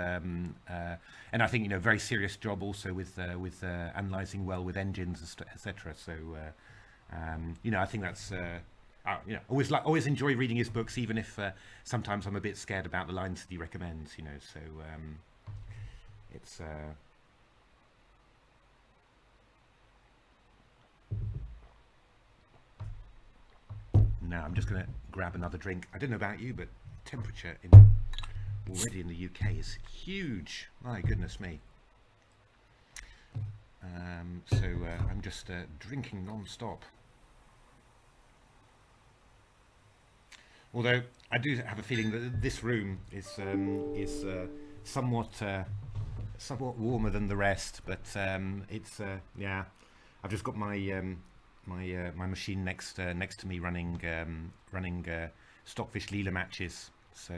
I think very serious job also with analysing well with engines, etc. So I think that's always enjoy reading his books, even if sometimes I'm a bit scared about the lines that he recommends. So it's. Now I'm just going to grab another drink. I don't know about you, but temperature already in the UK is huge. My goodness me. So I'm just drinking non-stop. Although I do have a feeling that this room is somewhat warmer than the rest, but it's yeah. I've just got my my machine next to me running Stockfish Leela matches. So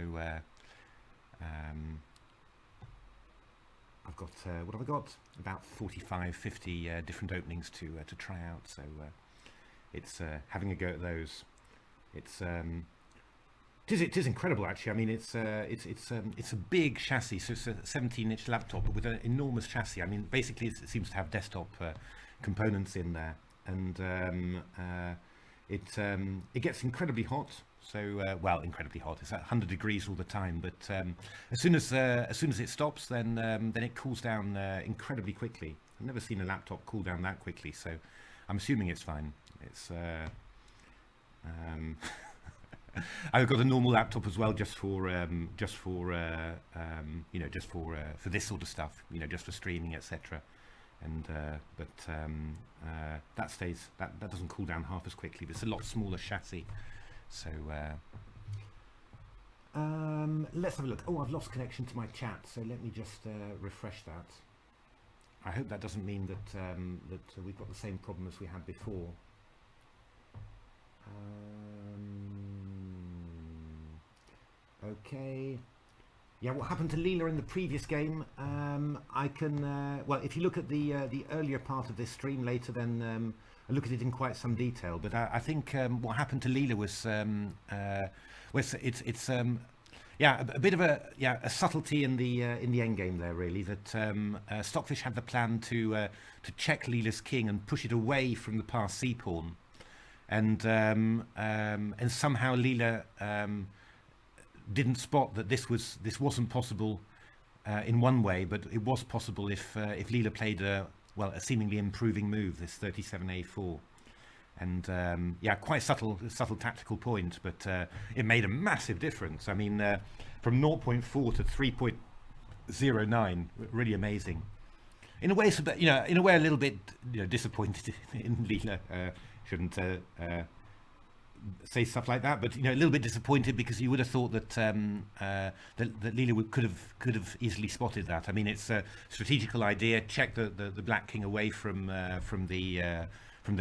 I've got what have I got? About 45, 50 different openings to try out. So it's having a go at those. It is incredible, actually. I mean, it's a big chassis, so it's a 17-inch laptop, but with an enormous chassis. I mean, basically, it seems to have desktop components in there, and it gets incredibly hot. So, well, incredibly hot. It's at 100 degrees all the time, but as soon as it stops, then it cools down incredibly quickly. I've never seen a laptop cool down that quickly, so I'm assuming it's fine. It's I've got a normal laptop as well, just for this sort of stuff, just for streaming, etc. And that doesn't cool down half as quickly, but it's a lot smaller chassis. So let's have a look. Oh, I've lost connection to my chat, so let me just refresh that. I hope that doesn't mean that we've got the same problem as we had before. Okay. Yeah, what happened to Leela in the previous game? I can well, if you look at the earlier part of this stream later, then I look at it in quite some detail. But I think what happened to Leela was it's yeah, a bit of a subtlety in the end game there, really. That Stockfish had the plan to check Leela's king and push it away from the passed c pawn, and somehow Leela didn't spot that this wasn't possible in one way, but it was possible if Leela played a seemingly improving move, this 37a4, and yeah, quite subtle tactical point, but it made a massive difference. I mean, from 0.4 to 3.09, really amazing. In a way, in a way, a little bit disappointed in Leela. Shouldn't say stuff like that, but a little bit disappointed, because you would have thought that that Leela could have easily spotted that. I mean, it's a strategical idea. Check the black king away from the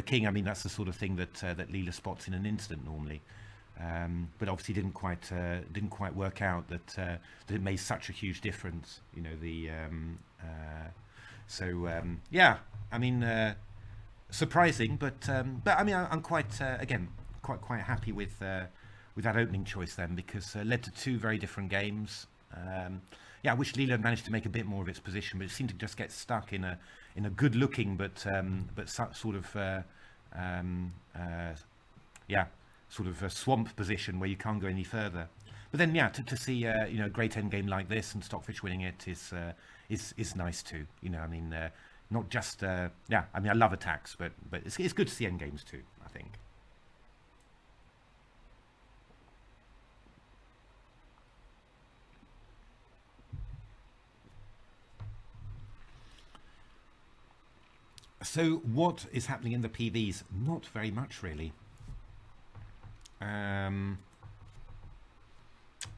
king. I mean, that's the sort of thing that Leela spots in an instant normally. But obviously didn't quite work out that it made such a huge difference. Yeah, I mean, surprising, but I mean, I'm quite again quite happy with that opening choice then, because led to two very different games. Yeah, I wish Leela managed to make a bit more of its position, but it seemed to just get stuck in a good looking but sort of yeah, sort of a swamp position where you can't go any further. But then yeah, to see a great end game like this and Stockfish winning it is nice too. I mean, not just yeah, I mean, I love attacks, but it's good to see end games too, I think. So what is happening in the PVs? Not very much, really.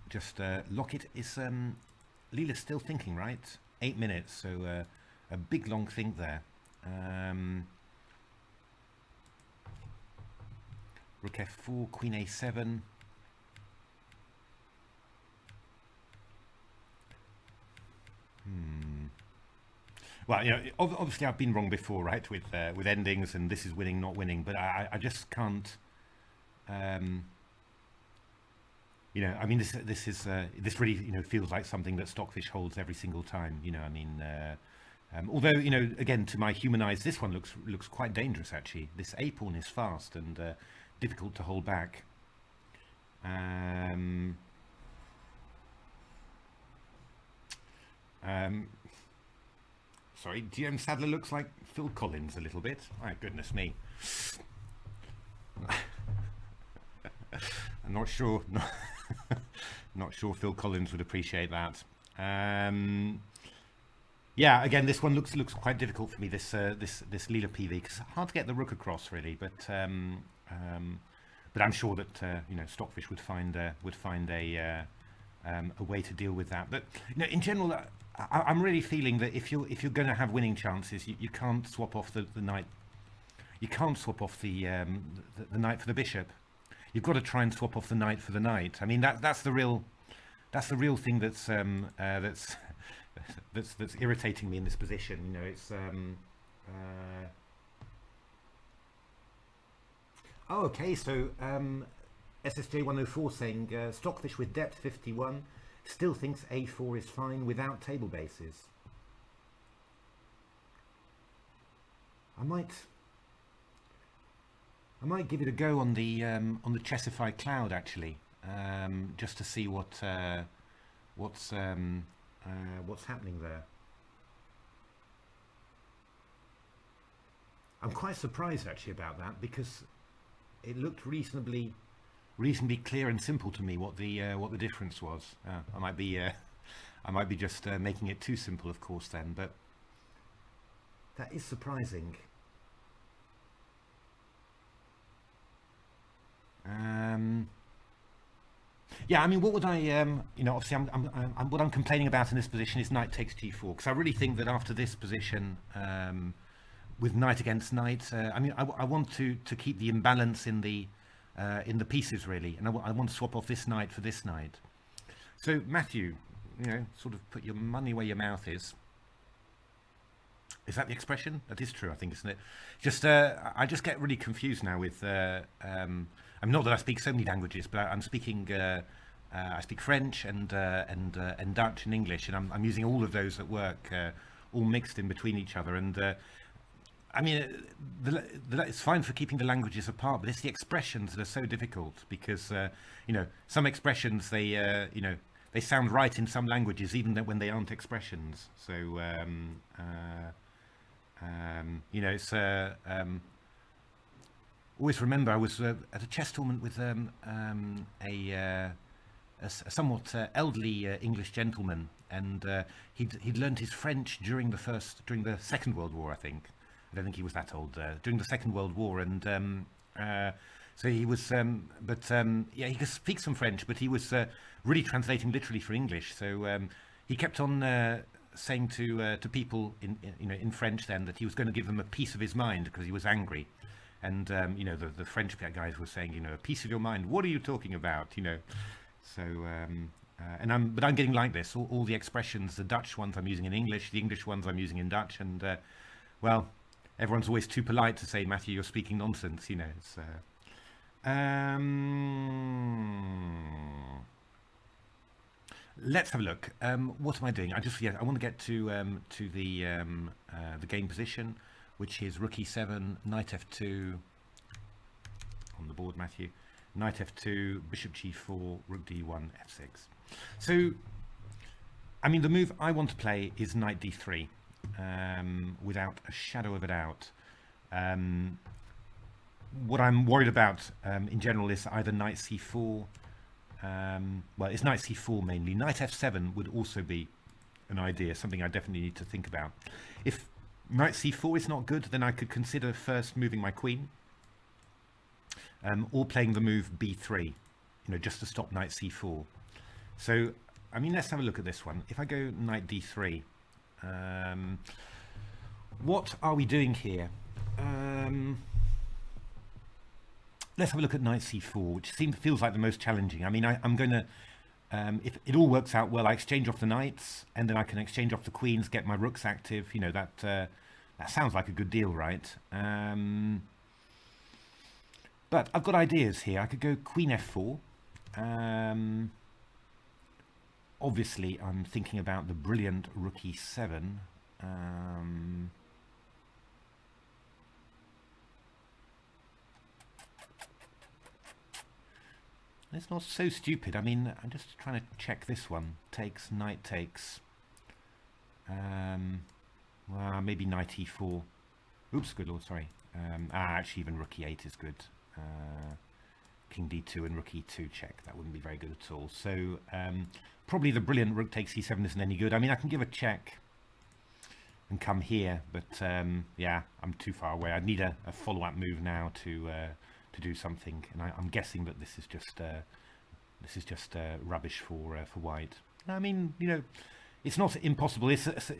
Just Lockett is Leela's still thinking, right? 8 minutes, so a big long think there. Rook f4, Queen a7. Well, obviously I've been wrong before, right? With endings, and this is winning, not winning. But I just can't. you know, I mean, this really, you know, feels like something that Stockfish holds every single time. You know, I mean, although, you know, again, to my human eyes, this one looks quite dangerous actually. This A pawn is fast and difficult to hold back. Sorry, GM Sadler looks like Phil Collins a little bit. My goodness me. I'm not sure. Not sure Phil Collins would appreciate that. Yeah, again, this one looks quite difficult for me. This Leela PV, because it's hard to get the rook across really. But I'm sure that you know, Stockfish would find a way to deal with that. But you know, in general, I'm really feeling that if you're going to have winning chances, you can't swap off the knight. You can't swap off the knight for the bishop. You've got to try and swap off the knight for the knight. I mean, that's the real thing that's irritating me in this position. You know, it's oh, okay. So SSJ 104 saying Stockfish with depth 51 still thinks A4 is fine without table bases. I might give it a go on the Chessify cloud actually, just to see what's happening there. I'm quite surprised actually about that, because it looked reasonably clear and simple to me what the difference was. I might be just making it too simple, of course, then, but that is surprising. Yeah, I mean, what would I, you know, obviously what I'm complaining about in this position is knight takes g4, because I really think that after this position, with knight against knight, I mean, I want to keep the imbalance in the pieces really, and I want to swap off this knight for this knight. So Matthew, you know, sort of put your money where your mouth is. Is that the expression? That is true, I think, isn't it? Just I just get really confused now with. I'm not that I speak so many languages, but I'm speaking. I speak French and Dutch and English, and I'm using all of those at work, all mixed in between each other. And I mean, it's fine for keeping the languages apart, but it's the expressions that are so difficult, because you know, some expressions they you know, they sound right in some languages even when they aren't expressions. So you know, it's always remember I was at a chess tournament with a somewhat elderly English gentleman, and he'd learned his French during the Second World War, I think. I don't think he was that old, during the Second World War, and so he was, yeah, he could speak some French, but he was really translating literally for English. So he kept on saying to people in French then that he was going to give them a piece of his mind because he was angry, and you know, the French guys were saying, you know, a piece of your mind. What are you talking about? You know, so and I'm getting like this. All the expressions, the Dutch ones I'm using in English, the English ones I'm using in Dutch, and well, everyone's always too polite to say, Matthew, you're speaking nonsense. You know, it's. Let's have a look. What am I doing? I want to get to the game position, which is rook e7, knight f2 on the board, Matthew. Knight f2, bishop g4, rook d1, f6. So, I mean, the move I want to play is knight d3, without a shadow of a doubt. What I'm worried about in general is either knight c4. Well, it's knight c4 mainly. Knight f7 would also be an idea, something I definitely need to think about. If knight c4 is not good, then I could consider first moving my queen, or playing the move b3, you know, just to stop knight c4. So, I mean, let's have a look at this one. If I go knight d3, what are we doing here? Let's have a look at knight c4, which feels like the most challenging. I mean, I'm going to, if it all works out well, I exchange off the knights, and then I can exchange off the queens, get my rooks active. You know, that sounds like a good deal, right? But I've got ideas here. I could go queen f4, Obviously, I'm thinking about the brilliant rook e7. It's not so stupid. I mean, I'm just trying to check this one. Takes, knight takes. Well, maybe knight e4. Oops, good lord, sorry. Actually, even rook e8 is good. King d2 and rook e2 check. That wouldn't be very good at all. So probably the brilliant rook takes e7 isn't any good. I mean, I can give a check and come here, but yeah, I'm too far away. I'd need a follow-up move now to do something, and I'm guessing that this is just rubbish for white. I mean, you know, it's not impossible.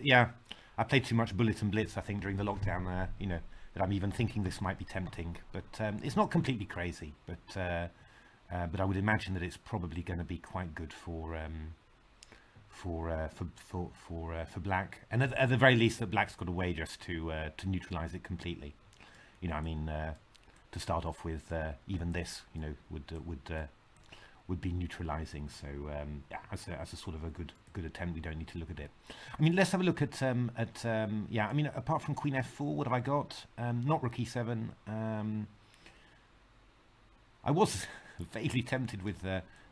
Yeah, I played too much Bullet and Blitz, I think, during the lockdown. You know, that I'm even thinking this might be tempting, but it's not completely crazy. But I would imagine that it's probably going to be quite good for black, and at the very least, that black's got a way just to neutralize it completely. You know, I mean, to start off with, even this, you know, would be neutralizing. So yeah, as a sort of a good attempt, we don't need to look at it. I mean, let's have a look at yeah. I mean, apart from queen f4, what have I got? Not rook e7. I was vaguely tempted with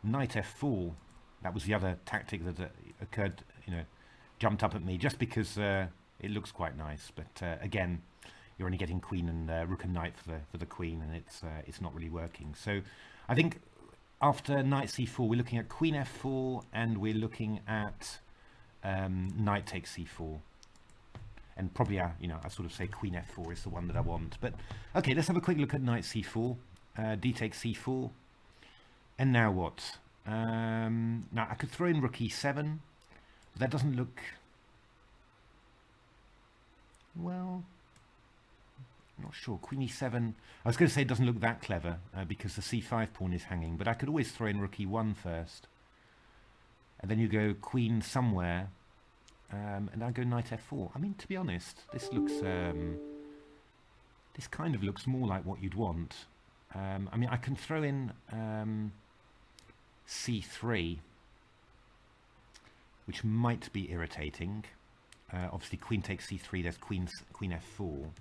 knight f4. That was the other tactic that occurred, you know, jumped up at me, just because it looks quite nice. But again, you're only getting queen and rook and knight for the queen, and it's not really working. So I think after knight c4, we're looking at queen f4, and we're looking at knight takes c4. And probably, you know, I sort of say queen f4 is the one that I want. But okay, let's have a quick look at knight c4, d takes c4, and now what? Now I could throw in rook e7, but that doesn't look well. I'm not sure. Queen e7. I was going to say it doesn't look that clever because the c5 pawn is hanging, but I could always throw in rook e1 first, and then you go queen somewhere, and I go knight f4. I mean, to be honest, this looks this kind of looks more like what you'd want. I mean, I can throw in c3, which might be irritating. Obviously, queen takes c3. There's queen f4.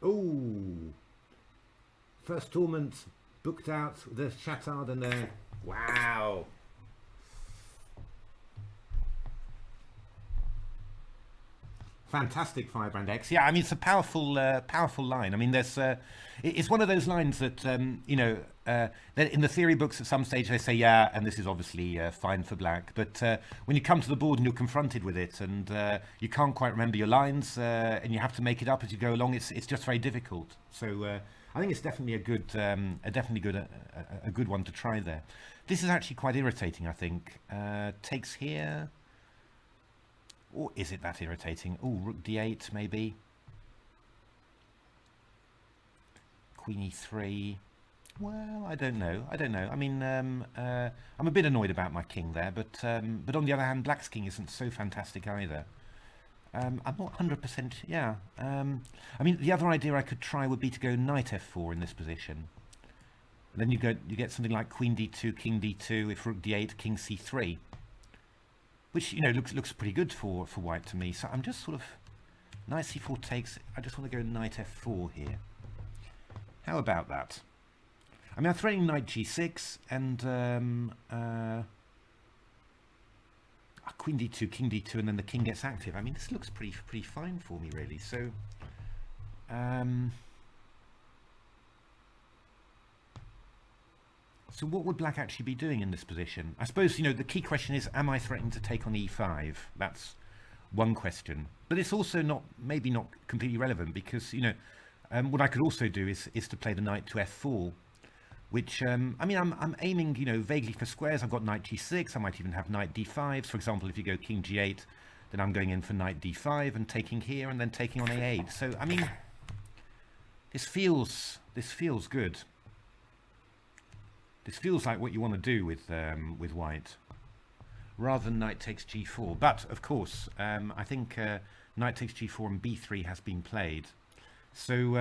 Oh, first tournament booked out. There's Chatard and there. Wow. Fantastic Firebrand X. Yeah, I mean, it's a powerful line. I mean, there's it's one of those lines that you know, that in the theory books at some stage they say, yeah, and this is obviously fine for black, but when you come to the board and you're confronted with it, and you can't quite remember your lines, and you have to make it up as you go along, it's just very difficult. So I think it's definitely a good one to try there. This is actually quite irritating, I think. Takes here. Or is it that irritating? Oh, rook d8 maybe. Queen e3. Well, I don't know. I mean, I'm a bit annoyed about my king there, but on the other hand, black's king isn't so fantastic either. I'm not 100%. Yeah. I mean, the other idea I could try would be to go knight f4 in this position. Then you get something like queen d2, king d2. If rook d8, king c3. Which, you know, looks pretty good for white to me. So I'm just sort of, knight c4 takes. I just want to go knight f4 here. How about that? I mean, I'm throwing knight g6 and queen d2, king d2, and then the king gets active. I mean, this looks pretty fine for me, really. So, so what would black actually be doing in this position? I suppose, you know, the key question is, am I threatening to take on e5? That's one question. But it's also maybe not completely relevant, because, you know, what I could also do is to play the knight to f4, which, I mean, I'm aiming, you know, vaguely for squares. I've got knight g6. I might even have knight d5. For example, if you go king g8, then I'm going in for knight d5 and taking here and then taking on a8. So, I mean, this feels good. This feels like what you want to do with white. rather than knight takes g4. But of course, I think knight takes g4 and b3 has been played. So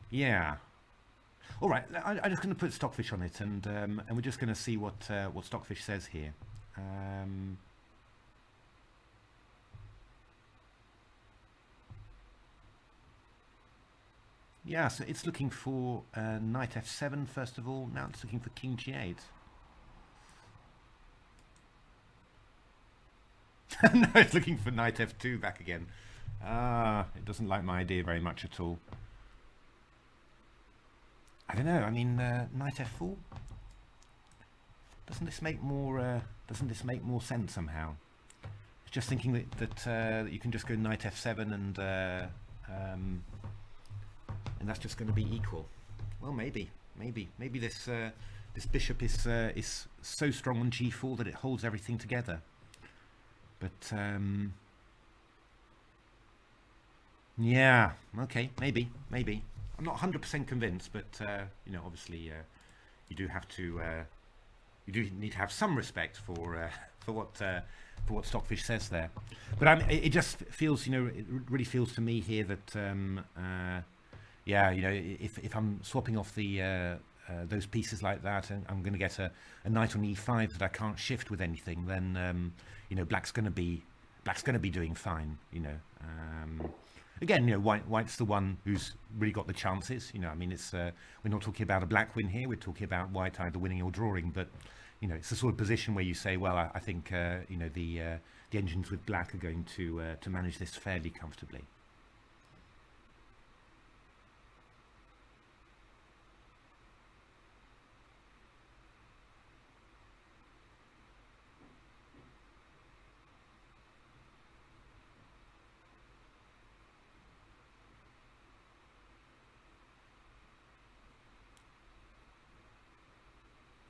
yeah. All right, I'm just going to put Stockfish on it, and we're just going to see what Stockfish says here. Yeah, so it's looking for knight f7 first of all. Now it's looking for king g8. No, it's looking for knight f2 back again. It doesn't like my idea very much at all. I don't know. I mean, knight f4. Doesn't this make more? Doesn't this make more sense somehow? It's just thinking that you can just go knight f7 and that's just going to be equal. Well, maybe this this bishop is so strong on g4 that it holds everything together. But yeah, okay, maybe. I'm not 100% convinced, but you know, obviously, you do have to, you do need to have some respect for what Stockfish says there. But it just feels, you know, it really feels to me here that, yeah, you know, if I'm swapping off the those pieces like that, and I'm going to get a knight on e5 that I can't shift with anything, then you know, black's going to be doing fine, you know. Again, you know, White's the one who's really got the chances. You know, I mean, it's we're not talking about a black win here. We're talking about White either winning or drawing. But you know, it's the sort of position where you say, well, I think you know, the engines with black are going to manage this fairly comfortably.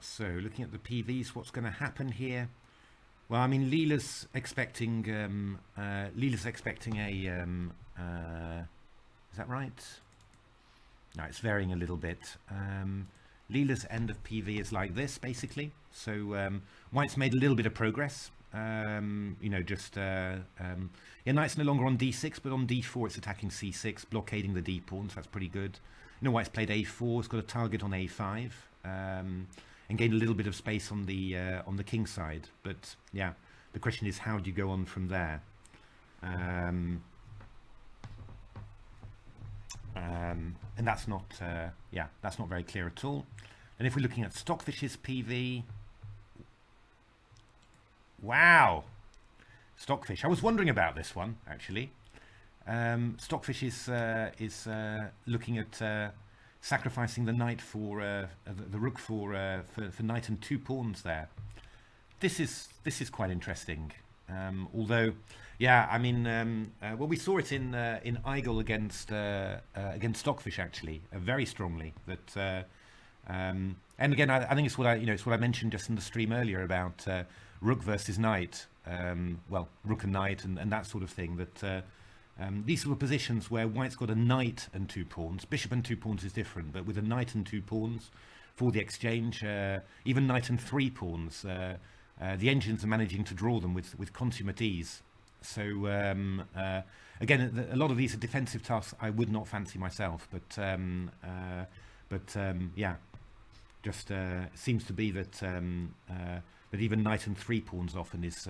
So looking at the PVs, what's going to happen here? Well, I mean, Leela's expecting a is that right? No, it's varying a little bit. Leela's end of PV is like this, basically. So White's made a little bit of progress. You know, just yeah, Knight's no longer on d6, but on d4 it's attacking c6, blockading the d pawn, so that's pretty good. You know, White's played a4, it's got a target on a5. And gain a little bit of space on the king side, but yeah, the question is, how do you go on from there? And that's not, yeah, that's not very clear at all. And if we're looking at Stockfish's PV, wow, Stockfish. I was wondering about this one actually. Stockfish is looking at sacrificing the knight for the rook for knight and 2 pawns there. This is quite interesting. Although, yeah, I mean, well, we saw it in Igel against Stockfish actually, very strongly. That and again, I think it's what I mentioned just in the stream earlier about rook versus knight. Well, rook and knight and that sort of thing. That these sort of positions where White's got a knight and 2 pawns, bishop and 2 pawns is different, but with a knight and 2 pawns for the exchange, even knight and 3 pawns, the engines are managing to draw them with consummate ease. So again, a lot of these are defensive tasks I would not fancy myself, but yeah, just seems to be that that even knight and 3 pawns often is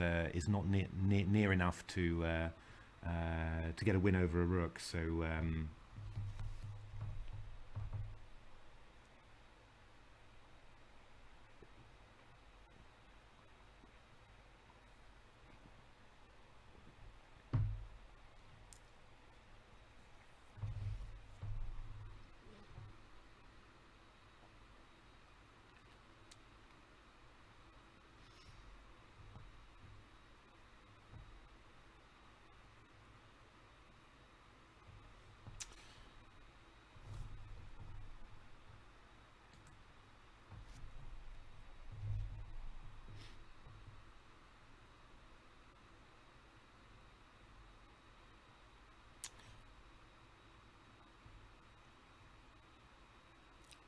not near enough to get a win over a rook. So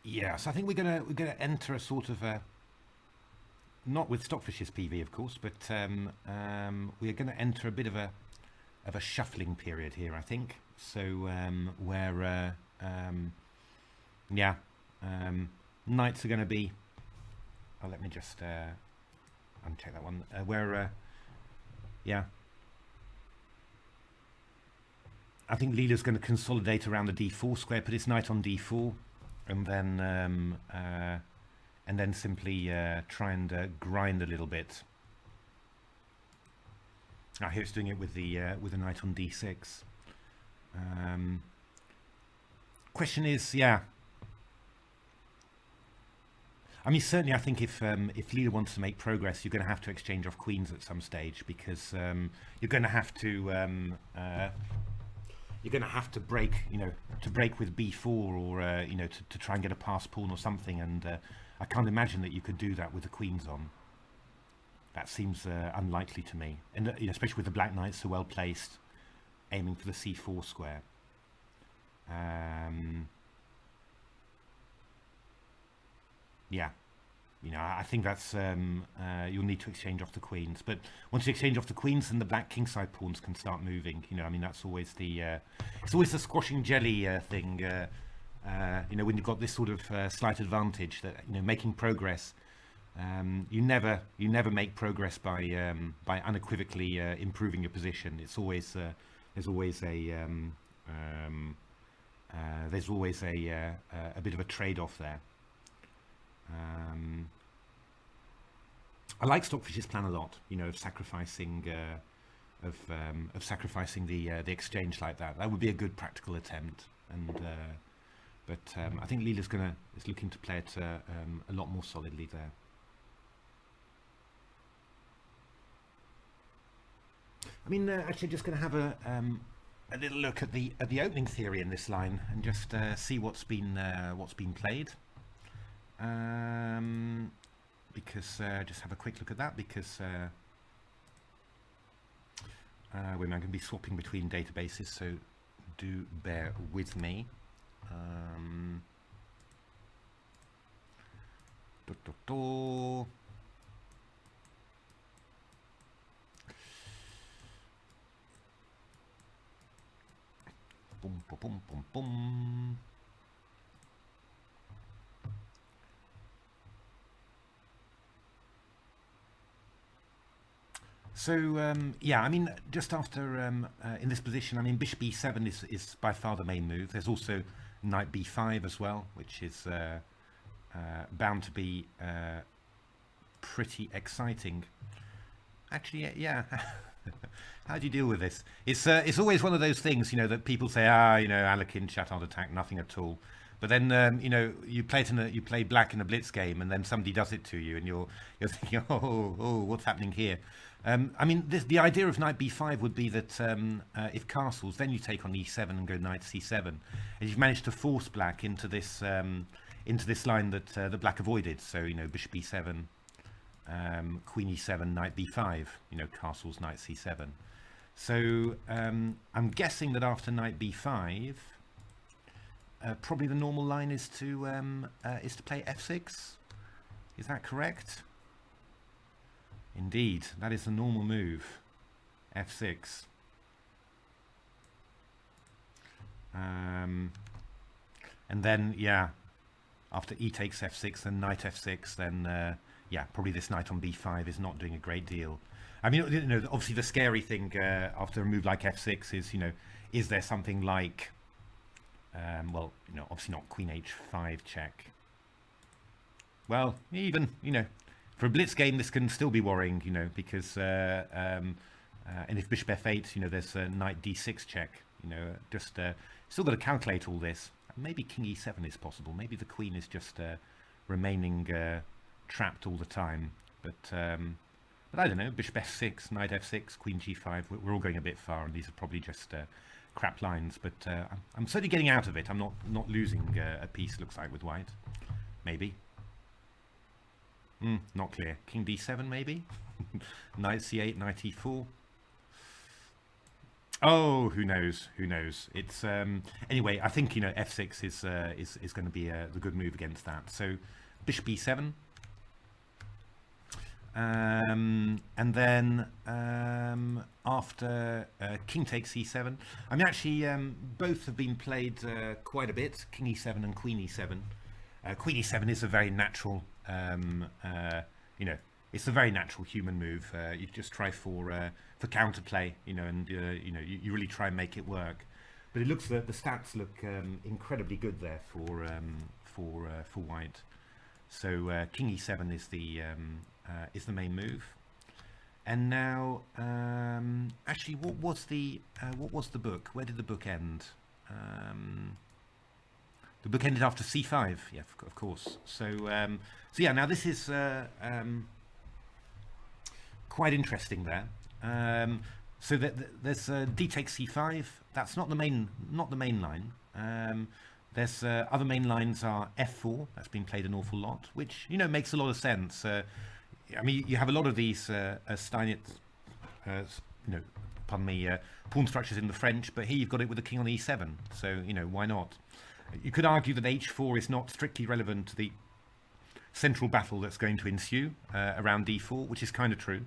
Yeah, so I think we're gonna enter a sort of a, not with Stockfish's PV of course, but we're going to enter a bit of a shuffling period here, I think. So where yeah, knights are going to be. Oh, let me just uncheck that one. Where yeah, I think Leela's going to consolidate around the d4 square, put its knight on d4, and then simply try and grind a little bit. Here it's doing it with the knight on d6. Question is, yeah. I mean, certainly, I think if Leela wants to make progress, you're going to have to exchange off queens at some stage, because you're going to have to break, to break with b4, or to try and get a pass pawn or something, and I can't imagine that you could do that with the queens on. That seems unlikely to me, and especially with the black knights so well placed, aiming for the c4 square. Yeah, I think that's you'll need to exchange off the queens, but once you exchange off the queens, then the black kingside pawns can start moving. I mean, that's always the it's always the squashing jelly thing. When you've got this sort of slight advantage that making progress, you never make progress by unequivocally improving your position. It's always there's always a bit of a trade-off there. I like Stockfish's plan a lot, of sacrificing the exchange like that. That would be a good practical attempt, and but I think Leela's is looking to play it a lot more solidly there. I mean, actually, just going to have a little look at the opening theory in this line and just see what's been played. Because just have a quick look at that, because we're now going to be swapping between databases, so do bear with me. Boom, boom, boom, boom, boom. So yeah, I mean, just after in this position, I mean, bishop e7 is by far the main move. There's also knight b5 as well, which is bound to be pretty exciting. Actually, yeah. How do you deal with this? It's always one of those things, that people say, Alekhine-Chatard attack, nothing at all. But then, you play black in a blitz game, and then somebody does it to you, and you're thinking, oh, what's happening here? I mean, the idea of knight b5 would be that if castles, then you take on e7 and go knight c7, and you've managed to force black into this line that the black avoided. So bishop e7, queen e7, knight b5, castles, knight c7. So I'm guessing that after knight b5, probably the normal line is to play f6. Is that correct? Indeed, that is the normal move, f6. And then, yeah, after e takes f6, then knight f6, then, yeah, probably this knight on b5 is not doing a great deal. I mean, obviously the scary thing after a move like f6 is, is there something like, well, obviously not queen h5 check. Well, even, for a blitz game, this can still be worrying, because, and if bishop f8, there's a knight d6 check, just still got to calculate all this. Maybe king e7 is possible. Maybe the queen is just remaining trapped all the time. But I don't know. Bishop f6, knight f6, queen g5. We're all going a bit far, and these are probably just crap lines. But I'm certainly getting out of it. I'm not losing a piece. Looks like with white, maybe. Not clear. King d7 maybe. Knight c8, knight e4. Oh, who knows? Who knows? It's anyway. I think f6 is going to be the good move against that. So bishop e7, and then after king takes e7. I mean, actually, both have been played quite a bit. King e7 and queen e7. Queen e7 is a very natural, it's a very natural human move. You just try for counterplay, and you really try and make it work. But it looks that the stats look incredibly good there for white. So king e7 is the main move. And now, actually, what was the book? Where did the book end? The book ended after c5. Yeah, of course. So yeah. Now this is quite interesting there. So there's d takes c5. That's not the main line. There's other main lines are f4. That's been played an awful lot, which makes a lot of sense. I mean, you have a lot of these Steinitz, pawn structures in the French, but here you've got it with the king on e7. So why not? You could argue that h4 is not strictly relevant to the central battle that's going to ensue around d4, which is kind of true,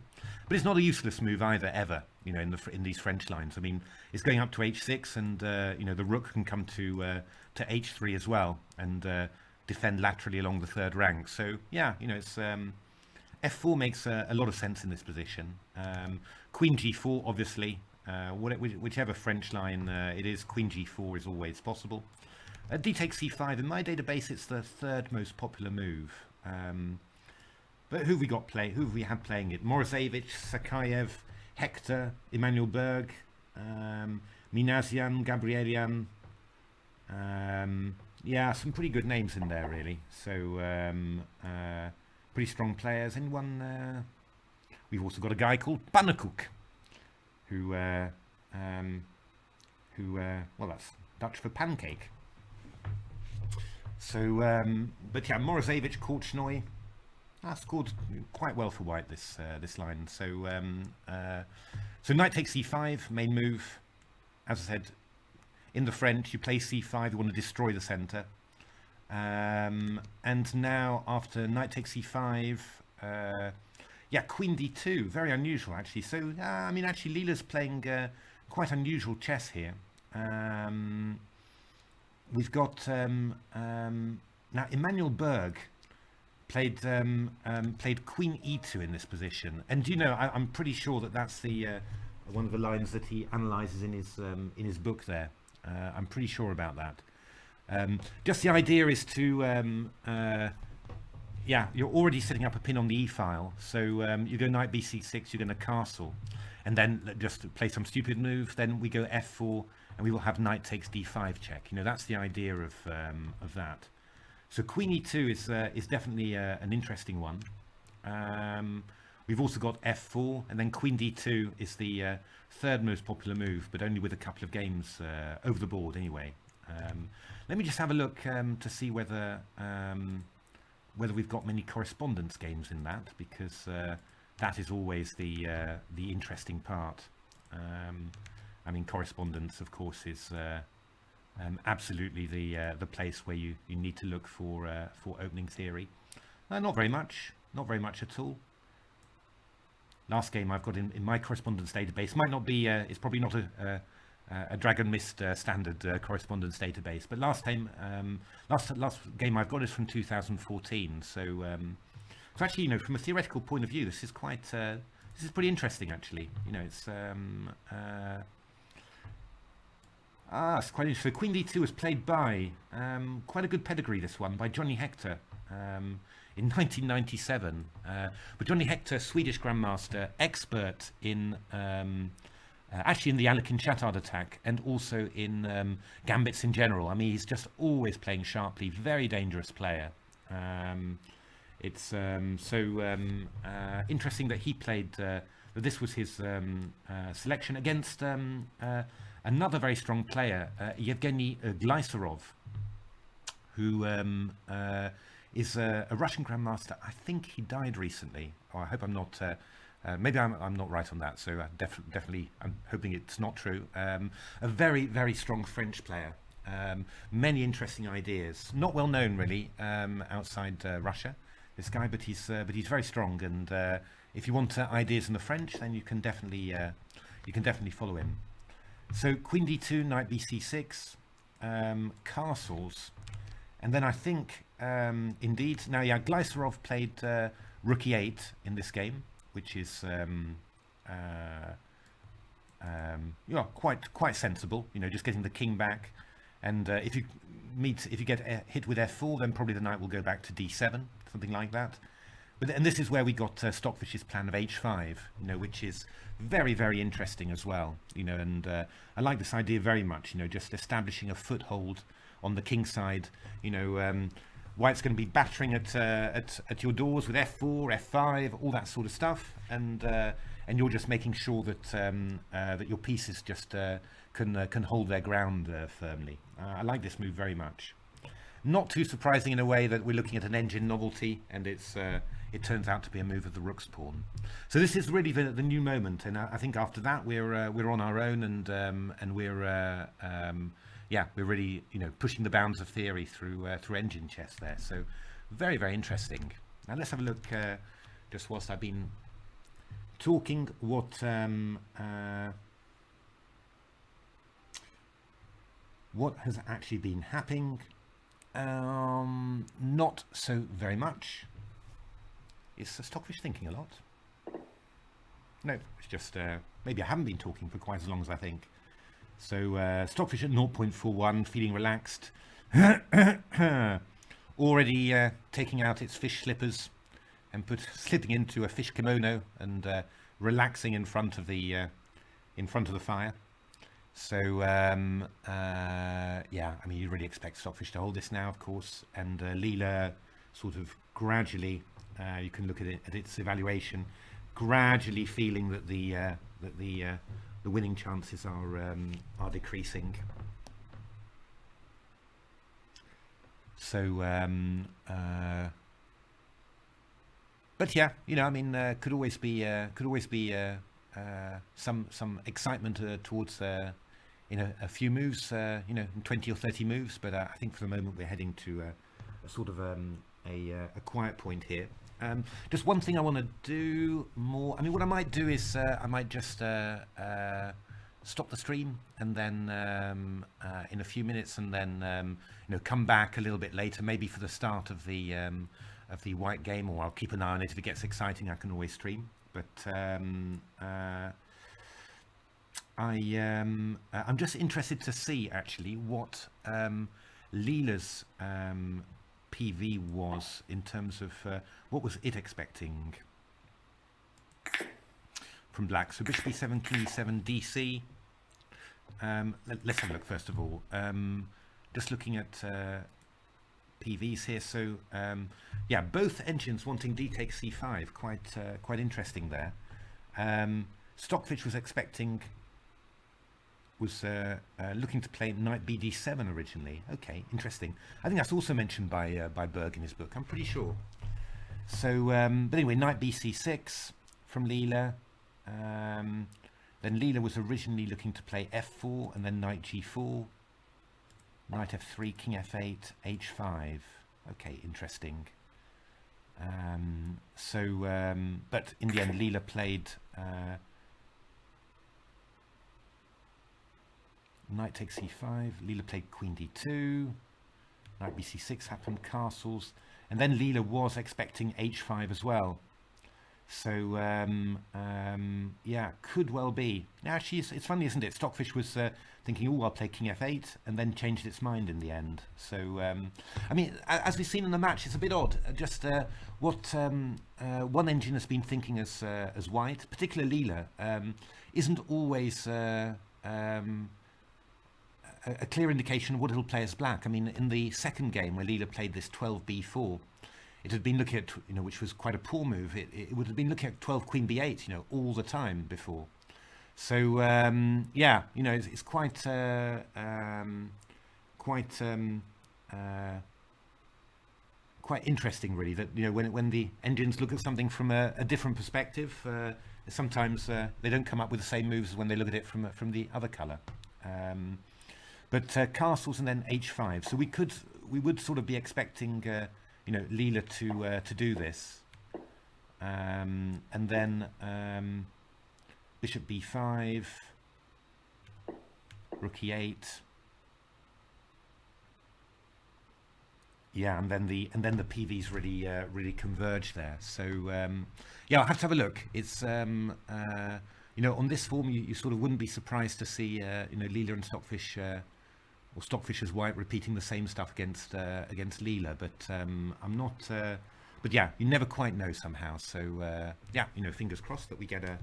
but it's not a useless move either, ever. In these French lines. I mean, it's going up to h6, and the rook can come to h3 as well, and defend laterally along the third rank. So yeah, it's f4 makes a lot of sense in this position. Queen g4, obviously, whichever French line it is, queen g4 is always possible. D takes c5. In my database, it's the third most popular move. But who have we got play? Who have we had playing it? Morozevich, Sakayev, Hector, Emmanuel Berg, Minazian, Gabrielian. Yeah, some pretty good names in there, really. So pretty strong players. Anyone? We've also got a guy called Pannenkoek, who well, that's Dutch for pancake. So, but yeah, Morozevich, Korchnoi, scored quite well for white this line. So, so knight takes c5, main move. As I said, in the French, you play c5, you want to destroy the centre. And now after knight takes c5, yeah, queen d2, very unusual actually. So, I mean, actually, Leela's playing quite unusual chess here. We've got now Emmanuel Berg played queen e2 in this position, and I'm pretty sure that that's the one of the lines that he analyzes in his book there. I'm pretty sure about that. Just the idea is to yeah, you're already setting up a pin on the e file, so you go knight bc6, you're going to castle, and then just play some stupid move. Then we go f4. And we will have knight takes d5 check. That's the idea of that. So queen e2 is definitely an interesting one. We've also got f4, and then queen d2 is the third most popular move, but only with a couple of games over the board anyway. Let me just have a look to see whether we've got many correspondence games in that, because that is always the interesting part. I mean, correspondence, of course, is absolutely the place where you need to look for opening theory. Not very much at all. Last game I've got in my correspondence database might not be. It's probably not a Dragon Mist standard correspondence database. But last game I've got is from 2014. So actually, from a theoretical point of view, this is quite this is pretty interesting actually. It's it's quite interesting. So Queen d2 was played by quite a good pedigree, this one, by Johnny Hector in 1997. But Johnny Hector, Swedish Grandmaster, expert in actually in the Alekhine-Chatard attack, and also in gambits in general. I mean, he's just always playing sharply, very dangerous player. It's so interesting that he played, that this was his selection against another very strong player, Yevgeny Glycerov, who is a Russian Grandmaster. I think he died recently. Oh, I hope I'm not Maybe I'm not right on that, so definitely I'm hoping it's not true. A very, very strong French player. Many interesting ideas. Not well known really outside Russia, this guy, but he's very strong. And if you want ideas in the French, then you can definitely follow him. So Queen D2, Knight BC6, castles, and then I think indeed now Glycerov played Rook E8 in this game, which is quite sensible. Just getting the king back, and if you get hit with F4, then probably the knight will go back to D7, something like that. And this is where we got Stockfish's plan of H5, which is very, very interesting as well. And I like this idea very much. Just establishing a foothold on the king side. White's going to be battering at your doors with F4, F5, all that sort of stuff, and you're just making sure that that your pieces just can hold their ground firmly. I like this move very much. Not too surprising in a way that we're looking at an engine novelty, and it turns out to be a move of the rook's pawn. So this is really the new moment, and I think after that we're on our own, and we're really pushing the bounds of theory through engine chess there. So very, very interesting. Now let's have a look, just whilst I've been talking, what has actually been happening. Not so very much. Is Stockfish thinking a lot? No, it's just maybe I haven't been talking for quite as long as I think. So Stockfish at 0.41, feeling relaxed. Already taking out its fish slippers and slipping into a fish kimono and relaxing in front of the fire. So you really expect Stockfish to hold this now, of course, and Leela sort of gradually, you can look at it at its evaluation, gradually feeling that the winning chances are decreasing. So but yeah, could always be some excitement towards a few moves, in 20 or 30 moves, but I think for the moment we're heading to a sort of a quiet point here. Just one thing I want to do more. What I might do is I might just stop the stream and then in a few minutes, and then come back a little bit later, maybe for the start of the white game, or I'll keep an eye on it. If it gets exciting, I can always stream. But I'm just interested to see actually what Leela's PV was in terms of what was it expecting from black. So bishop e7, king e7, DC. Let's have a look first of all. Just looking at PVs here. So both engines wanting d takes c5. Quite interesting there. Stockfish was looking to play knight bd7 originally. Okay, interesting. I think that's also mentioned by Berg in his book, I'm pretty sure. So but anyway, knight bc6 from Leela. Then Leela was originally looking to play f4 and then knight g4, knight f3, king f8, h5. Okay, interesting. But in the end Leela played knight takes c5, Leela played queen d2, knight bc6 happened, castles, and then Leela was expecting h5 as well. So could well be. Now actually it's funny, isn't it? Stockfish was thinking, oh, I'll play king f8, and then changed its mind in the end. So as we've seen in the match, it's a bit odd. Just what one engine has been thinking as white, particularly Leela, isn't always a clear indication of what it'll play as black. In the second game where Leela played this 12b4, it had been looking at, which was quite a poor move. It would have been looking at 12 queen b8, all the time before. So it's quite quite interesting, really, that when the engines look at something from a different perspective, sometimes they don't come up with the same moves as when they look at it from the other colour. But castles and then h5. So we would sort of be expecting Leela to do this, and then bishop b5, rook e8. Yeah, and then the PVs really converge there. So yeah, I'll have to have a look. It's on this form you sort of wouldn't be surprised to see Leela and Stockfish or Stockfish as White repeating the same stuff against Leela, but I'm not. But yeah, you never quite know somehow. So yeah, fingers crossed that we get a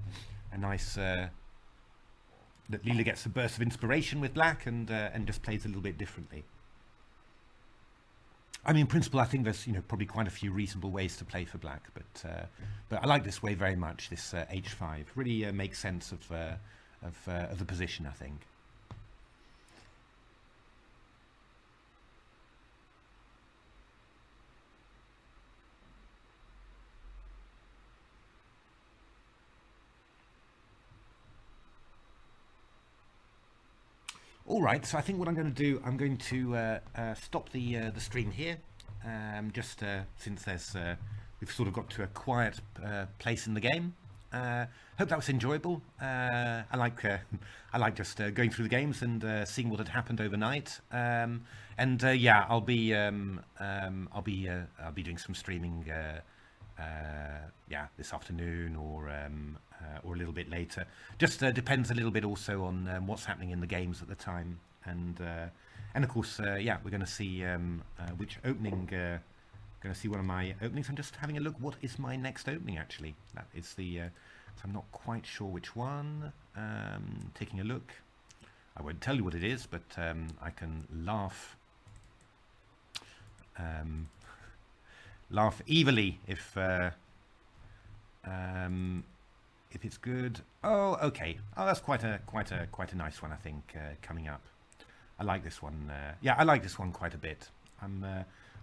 nice that Leela gets a burst of inspiration with black and just plays a little bit differently. I mean, in principle, I think there's probably quite a few reasonable ways to play for black, but I like this way very much. This h5 really makes sense of the position, I think. All right, so I think what I'm going to do, I'm going to stop the stream here, just since we've sort of got to a quiet place in the game. Hope that was enjoyable. I like just going through the games and seeing what had happened overnight. Yeah, I'll be doing some streaming. Yeah, this afternoon or a little bit later. Just depends a little bit also on what's happening in the games at the time, and of course, yeah, we're going to see which opening. Going to see one of my openings. I'm just having a look. What is my next opening actually? That is the. So I'm not quite sure which one. Taking a look. I won't tell you what it is, but I can laugh. Laugh evilly if it's good. Oh, okay. Oh, that's quite a nice one, I think, coming up. I like this one. Yeah, I like this one quite a bit.